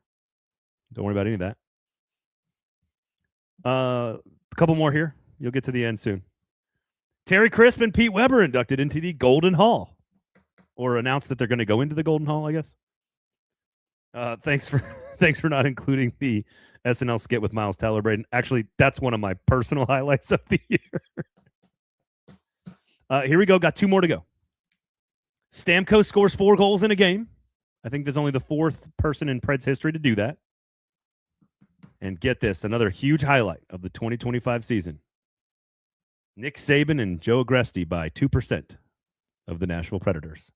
Don't worry about any of that. A couple more here. You'll get to the end soon. Terry Crisp and Pete Weber inducted into the Golden Hall, or announced that they're going to go into the Golden Hall, I guess. Thanks for not including the SNL skit with Miles Teller, Braden. Actually, that's one of my personal highlights of the year. Here we go. Got 2 more to go. Stamkos scores 4 goals in a game. I think there's only the 4th person in Preds history to do that. And get this, another huge highlight of the 2025 season. Nick Saban and Joe Agresti by 2% of the Nashville Predators.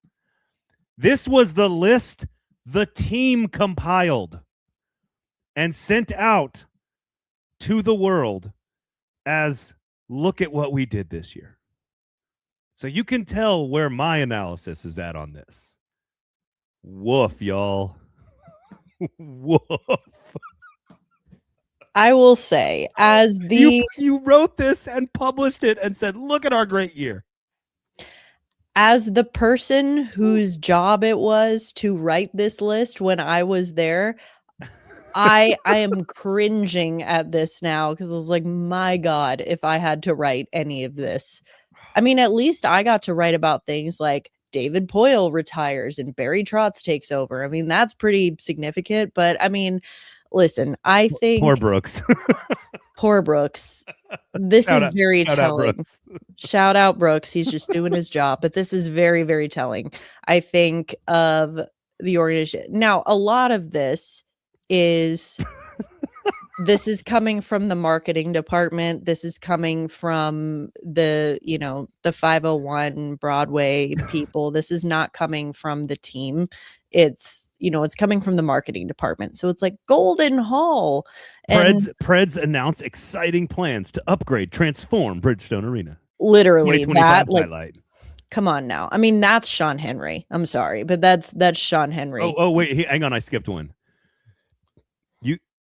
This was the list the team compiled and sent out to the world as, look at what we did this year. So you can tell where my analysis is at on this. Woof, y'all. Woof. I will say, as the you wrote this and published it and said, look at our great year. As the person whose job it was to write this list when I was there, I am cringing at this now because I was like, my God, if I had to write any of this. I mean, at least I got to write about things like David Poile retires and Barry Trotz takes over. I mean, that's pretty significant. But I mean, listen, I think poor Brooks. Poor Brooks. This is very telling. Shout out Brooks. He's just doing his job. But this is very, very telling, I think, of the organization. Now, a lot of this is coming from the marketing department. This is coming from the 501 Broadway people. This is not coming from the team. It's coming from the marketing department. So it's like Golden Hall. Preds announce exciting plans to upgrade, transform Bridgestone Arena. Literally that, highlight. Come on now. I mean, that's Sean Henry. I'm sorry, but that's Sean Henry. Oh wait, hang on. I skipped one.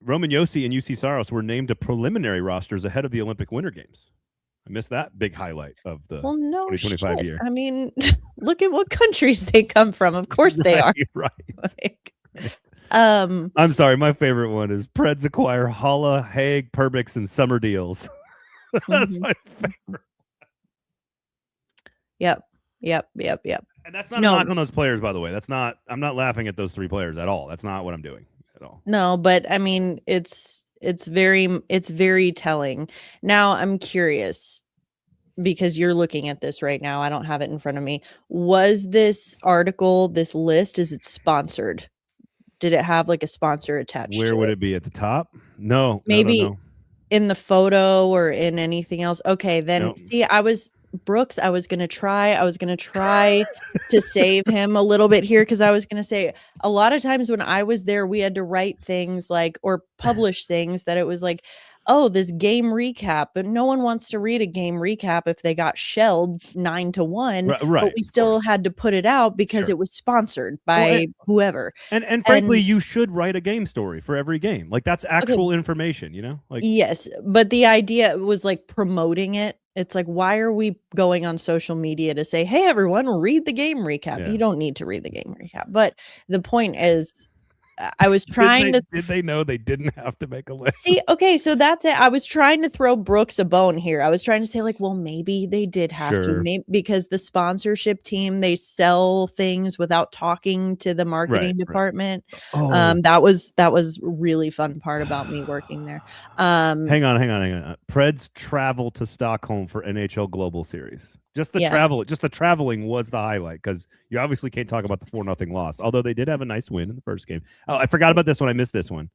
Roman Josi and UC Saros were named to preliminary rosters ahead of the Olympic Winter Games. I missed that big highlight of the 2025 year. I mean, look at what countries they come from. Of course they are. Right. I'm sorry. My favorite one is Preds acquire Holla, Haig, Perbix, and Summer Deals. That's my favorite. Yep. And that's not a knock on those players, by the way. I'm not laughing at those 3 players at all. That's not what I'm doing at all. No, but I mean, it's very telling. Now I'm curious, because you're looking at this right now. I don't have it in front of me. Was this article, this list, is it sponsored? Did it have like a sponsor attached? Where would it be at the top? No, maybe in the photo or in anything else. Okay, then see, I was going to try to save him a little bit here, because I was going to say, a lot of times when I was there, we had to write things like, or publish things that it was like, oh, this game recap, but no one wants to read a game recap if they got shelled 9-1. Right, but we still had to put it out because it was sponsored by whoever. And frankly, you should write a game story for every game. Like, that's actual information, Like, yes, but the idea was like promoting it. It's like, why are we going on social media to say, hey, everyone, read the game recap? Yeah. You don't need to read the game recap. But the point is, I was trying to... Did they know they didn't have to make a list? See, okay, so that's it. I was trying to throw Brooks a bone here. I was trying to say, like, well, maybe they did have to. Maybe, because the sponsorship team, they sell things without talking to the marketing department. Right. That was really fun part about me working there. Hang on. Preds travel to Stockholm for NHL Global Series. Just the traveling was the highlight, because you obviously can't talk about the 4-0 loss, although they did have a nice win in the first game. Oh, I forgot about this one. I missed this one.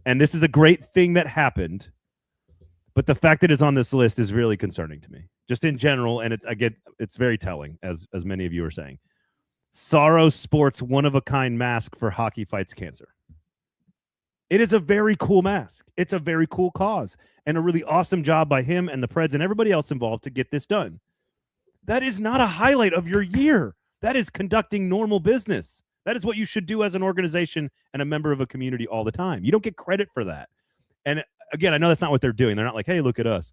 And this is a great thing that happened, but the fact that it's on this list is really concerning to me, just in general. And it's very telling, as many of you are saying. Saros sports one-of-a-kind mask for Hockey Fights Cancer. It is a very cool mask. It's a very cool cause, and a really awesome job by him and the Preds and everybody else involved to get this done. That is not a highlight of your year. That is conducting normal business. That is what you should do as an organization and a member of a community all the time. You don't get credit for that. And again, I know that's not what they're doing. They're not like, hey, look at us.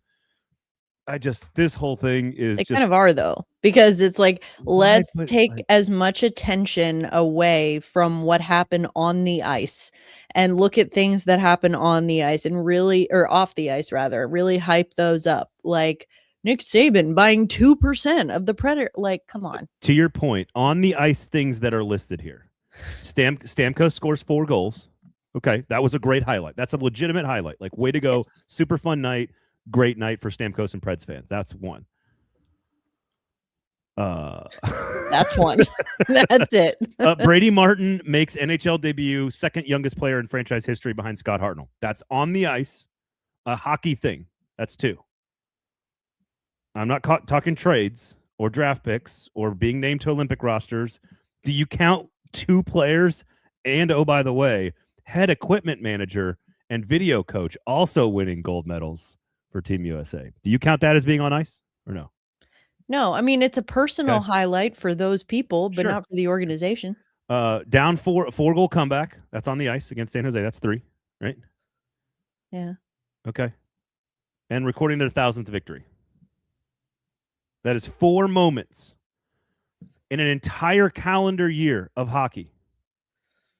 this whole thing is They just kind of are, though, because it's like, why let's put, take like, as much attention away from what happened on the ice and look at things that happen on the ice and really, or off the ice rather, really hype those up. Like Nick Saban buying 2% of the Predator. Like, come on. to your point, on the ice things that are listed here. Stamkos scores 4 goals. Okay, that was a great highlight. That's a legitimate highlight. Like, way to go. Yes. Super fun night. Great night for Stamkos and Preds fans. That's one. That's one. That's it. Brady Martin makes NHL debut, second youngest player in franchise history behind Scott Hartnell. That's on the ice, a hockey thing. That's 2. I'm not talking trades or draft picks or being named to Olympic rosters. Do you count 2 players and, oh, by the way, head equipment manager and video coach also winning gold medals for Team USA? Do you count that as being on ice or no? No, I mean, it's a personal highlight for those people, but not for the organization. Down 4-goal comeback. That's on the ice against San Jose. That's 3, right? Yeah. Okay. And recording their 1,000th victory. That is 4 moments in an entire calendar year of hockey.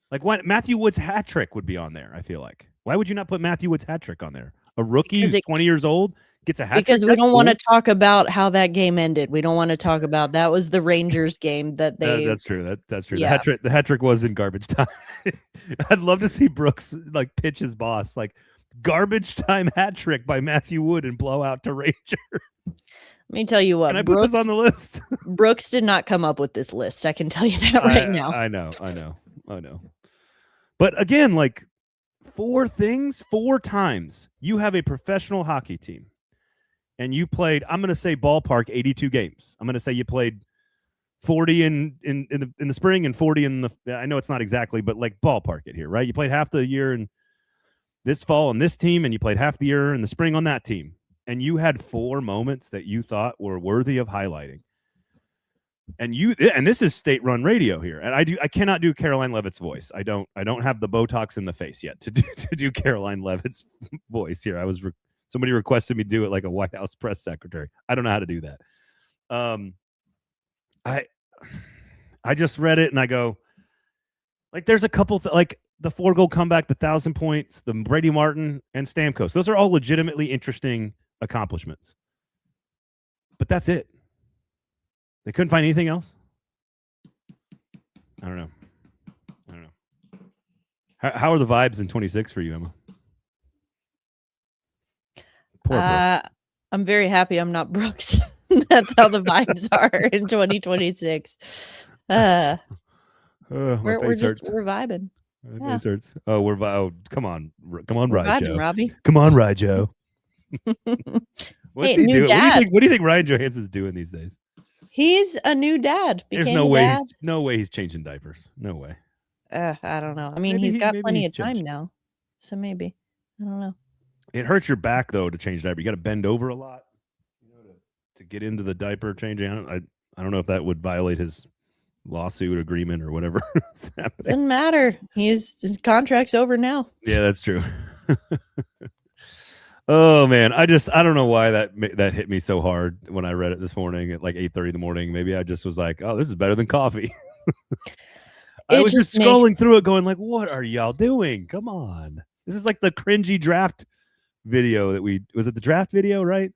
Like, why Matthew Wood's hat trick would be on there, I feel like. Why would you not put Matthew Wood's hat trick on there? A rookie who's 20 years old gets a hat trick? Because we don't want to talk about how that game ended. We don't want to talk about that was the Rangers game that they that's true. That's true. Yeah. The hat trick was in garbage time. I'd love to see Brooks like pitch his boss like garbage time hat trick by Matthew Wood and blowout to Rangers. Let me tell you what. Can I put this on the list? Brooks did not come up with this list. I can tell you that right now. I know. But again, like 4 things, 4 times you have a professional hockey team and you played, I'm going to say ballpark 82 games. I'm going to say you played 40 in the spring and 40 in the, I know it's not exactly, but like ballpark it here, right? You played half the year in this fall on this team and you played half the year in the spring on that team. And you had 4 moments that you thought were worthy of highlighting. And this is state-run radio here. And I cannot do Caroline Levitt's voice. I don't have the Botox in the face yet to do Caroline Levitt's voice here. Somebody requested me do it like a White House press secretary. I don't know how to do that. I just read it and I go, like, there's a couple like the 4-goal comeback, the 1,000 points, the Brady Martin and Stamkos. Those are all legitimately interesting accomplishments. But that's it. They couldn't find anything else? I don't know. How are the vibes in 26 for you, Emma? Poor Brooks. I'm very happy I'm not Brooks. That's how the vibes are in 2026. We're vibing. My face hurts. Oh, come on, ride, Joe. Robbie. Come on, ride, Joe. What's he doing? Dad. What do you think Ryan Johansson's doing these days? He's a new dad. There's no way he's changing diapers. No way. I don't know. I mean, he's got plenty of time now, so maybe. I don't know. It hurts your back though to change diaper. You got to bend over a lot, to get into the diaper changing. I don't know if that would violate his lawsuit agreement or whatever. Doesn't matter. His contract's over now. Yeah, that's true. Oh man, I don't know why that hit me so hard when I read it this morning at like 8:30 in the morning. Maybe I just was like, oh, this is better than coffee. I was just scrolling through it going like, what are y'all doing? Come on. This is like the cringy draft video that was it the draft video, right?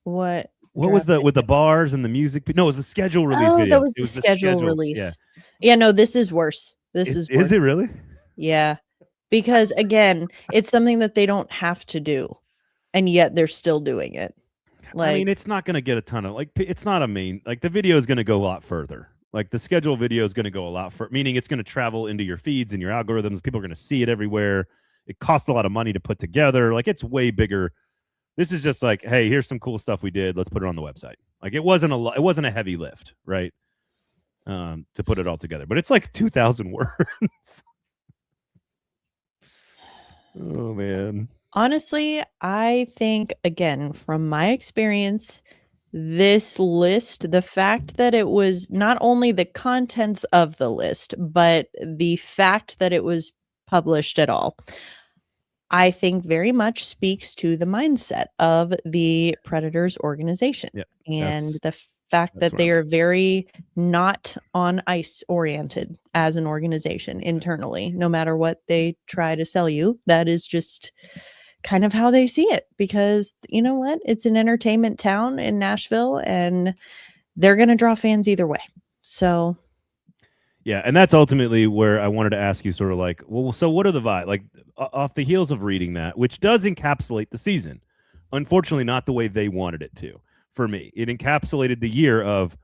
What was with the bars and the music? No, it was the schedule release video. That was the schedule release. Yeah, no, this is worse. Is worse. It really? Yeah. Because again, it's something that they don't have to do, and yet they're still doing it. Like, I mean, it's not going to get a ton of it's not a main, like the video is going to go a lot further. Like the schedule video is going to go a lot further, meaning it's going to travel into your feeds and your algorithms. People are going to see it everywhere. It costs a lot of money to put together. Like it's way bigger. This is just like, hey, here's some cool stuff we did. Let's put it on the website. Like it wasn't a heavy lift, right? To put it all together, but it's like 2,000 words. Oh man. Honestly, I think again, from my experience, this list, the fact that it was not only the contents of the list, but the fact that it was published at all. I think very much speaks to the mindset of the Predators organization and the fact that they are very not on ice oriented as an organization internally. No matter what they try to sell you, that is just kind of how they see it, because you know what? It's an entertainment town in Nashville and they're going to draw fans either way. So yeah, and that's ultimately where I wanted to ask you, sort of like, well, so what are the vibes? Like, off the heels of reading that, which does encapsulate the season, unfortunately not the way they wanted it to. For me, it encapsulated the year of,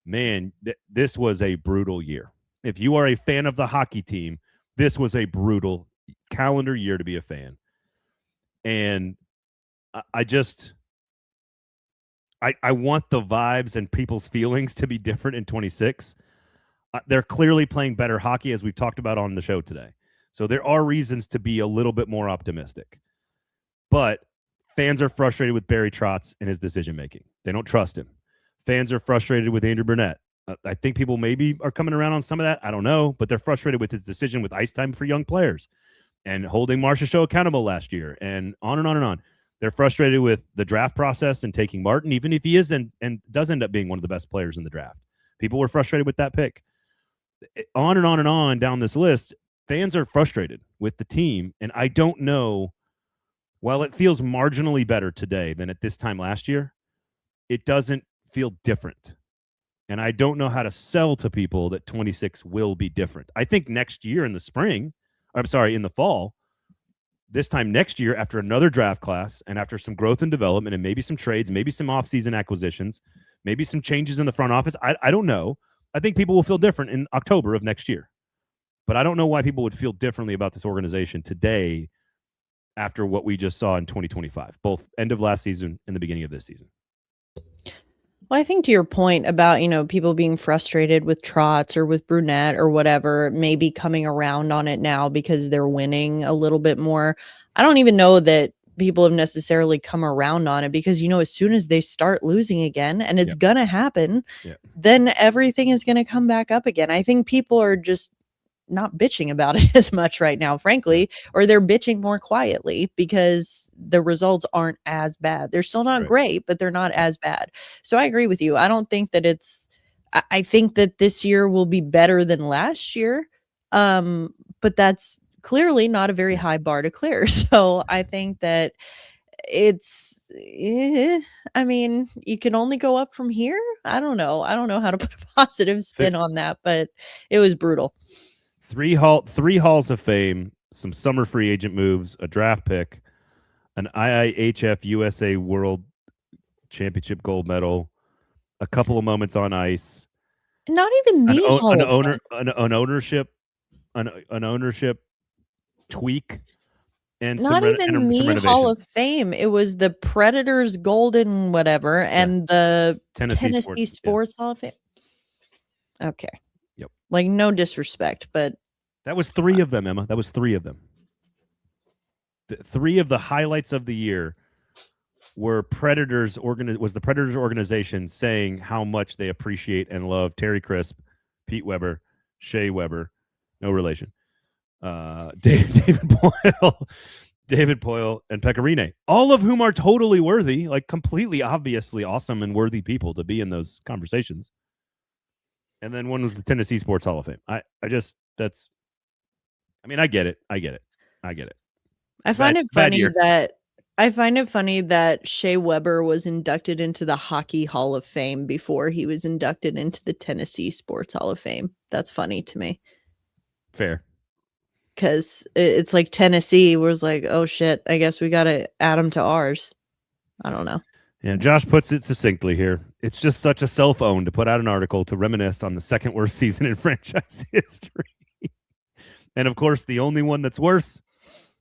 man, this was a brutal year. If you are a fan of the hockey team, this was a brutal calendar year to be a fan. And I want the vibes and people's feelings to be different in 26. They're clearly playing better hockey, as we've talked about on the show today. So there are reasons to be a little bit more optimistic. But fans are frustrated with Barry Trotz and his decision-making. They don't trust him. Fans are frustrated with Andrew Burnett. I think people maybe are coming around on some of that. I don't know. But they're frustrated with his decision with ice time for young players and holding Marcia Show accountable last year and on and on and on. They're frustrated with the draft process and taking Martin, even if he is and does end up being one of the best players in the draft. People were frustrated with that pick. On and on and on down this list, fans are frustrated with the team. And I don't know, while it feels marginally better today than at this time last year, it doesn't feel different. And I don't know how to sell to people that 26 will be different. I think next year in the spring, in the fall, this time next year, after another draft class and after some growth and development and maybe some trades, maybe some offseason acquisitions, maybe some changes in the front office, I don't know. I think people will feel different in October of next year. But I don't know why people would feel differently about this organization today after what we just saw in 2025, both end of last season and the beginning of this season. Well, I think to your point about, people being frustrated with Trotz or with Brunette or whatever, maybe coming around on it now because they're winning a little bit more. I don't even know that people have necessarily come around on it, because, as soon as they start losing again, and it's going to happen, then everything is going to come back up again. I think people are just not bitching about it as much right now, frankly, or they're bitching more quietly because the results aren't as bad. They're still not great, but they're not as bad. So I agree with you. I don't think that I think that this year will be better than last year. But that's clearly not a very high bar to clear. So I think that I mean, you can only go up from here. I don't know how to put a positive spin on that, but it was brutal. Three halls of fame, some summer free agent moves, a draft pick, an IIHF USA World Championship gold medal, a couple of moments on ice. Not even the an ownership tweak, and not even the Hall of Fame. It was the Predators golden whatever and the Tennessee Sports Hall of Fame. Okay. Yep. Like, no disrespect, but that was 3 of them, Emma. That was 3 of them. 3 of the highlights of the year were the Predators organization saying how much they appreciate and love Terry Crisp, Pete Weber, Shea Weber, no relation, David Poyle, and Pekka Rinne, all of whom are totally worthy, like completely obviously awesome and worthy people to be in those conversations. And then one was the Tennessee Sports Hall of Fame. I get it. I find it funny that Shea Weber was inducted into the Hockey Hall of Fame before he was inducted into the Tennessee Sports Hall of Fame. That's funny to me. Fair. Because it's like Tennessee was like, oh shit, I guess we got to add them to ours. I don't know. Yeah, Josh puts it succinctly here. It's just such a self-own to put out an article to reminisce on the second worst season in franchise history. And of course, the only one that's worse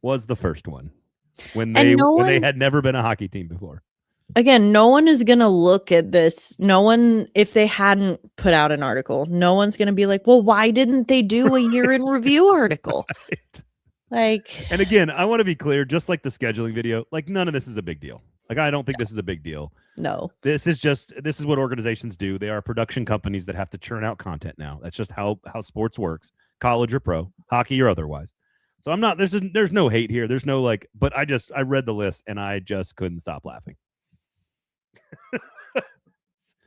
was the first one, when they had never been a hockey team before. Again, no one is going to look at this. No one, if they hadn't put out an article, no one's going to be like, well, why didn't they do a year in review article? And again, I want to be clear, just like the scheduling video, like none of this is a big deal. Like, I don't think this is a big deal. No. This is what organizations do. They are production companies that have to churn out content now. That's just how sports works, college or pro, hockey or otherwise. So I'm not. There's no hate here. There's no like. But I read the list and I just couldn't stop laughing.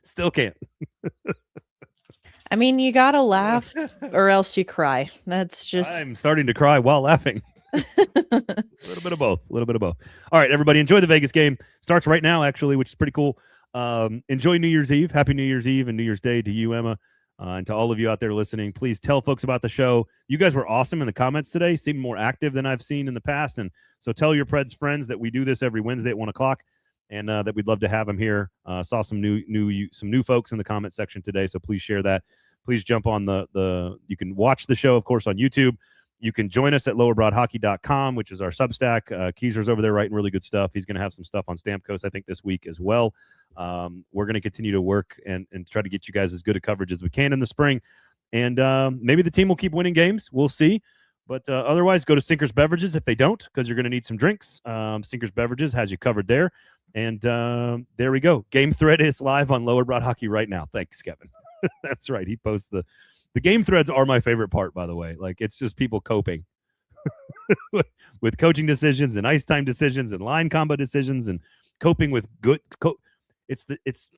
Still can't. I mean, you gotta laugh or else you cry. That's just. I'm starting to cry while laughing. A little bit of both. All right, everybody, enjoy the Vegas game. Starts right now, actually, which is pretty cool. Enjoy New Year's Eve. Happy New Year's Eve and New Year's Day to you, Emma, and to all of you out there listening. Please tell folks about the show. You guys were awesome in the comments today. Seemed more active than I've seen in the past, and so tell your Preds friends that we do this every Wednesday at 1 o'clock, and that we'd love to have them here. Saw some new folks in the comment section today, so please share that. Please jump on the. You can watch the show, of course, on YouTube. You can join us at lowerbroadhockey.com, which is our Substack. Keezer's over there writing really good stuff. He's going to have some stuff on Stamkos, I think, this week as well. We're going to continue to work and try to get you guys as good a coverage as we can in the spring. And maybe the team will keep winning games. We'll see. But otherwise, go to Sinker's Beverages if they don't, because you're going to need some drinks. Sinker's Beverages has you covered there. And there we go. Game thread is live on Lower Broad Hockey right now. Thanks, Kevin. That's right. He posts the game threads are my favorite part, by the way. Like, it's just people coping with coaching decisions and ice time decisions and line combo decisions and coping with good. It's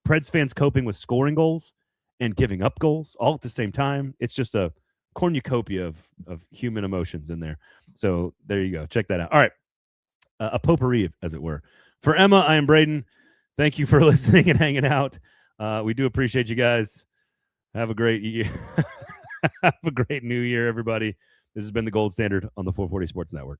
Preds fans coping with scoring goals and giving up goals all at the same time. It's just a cornucopia of human emotions in there. So there you go. Check that out. All right. A potpourri, as it were. For Emma, I am Braden. Thank you for listening and hanging out. We do appreciate you guys. Have a great year. Have a great new year, everybody. This has been the Gold Standard on the 440 Sports Network.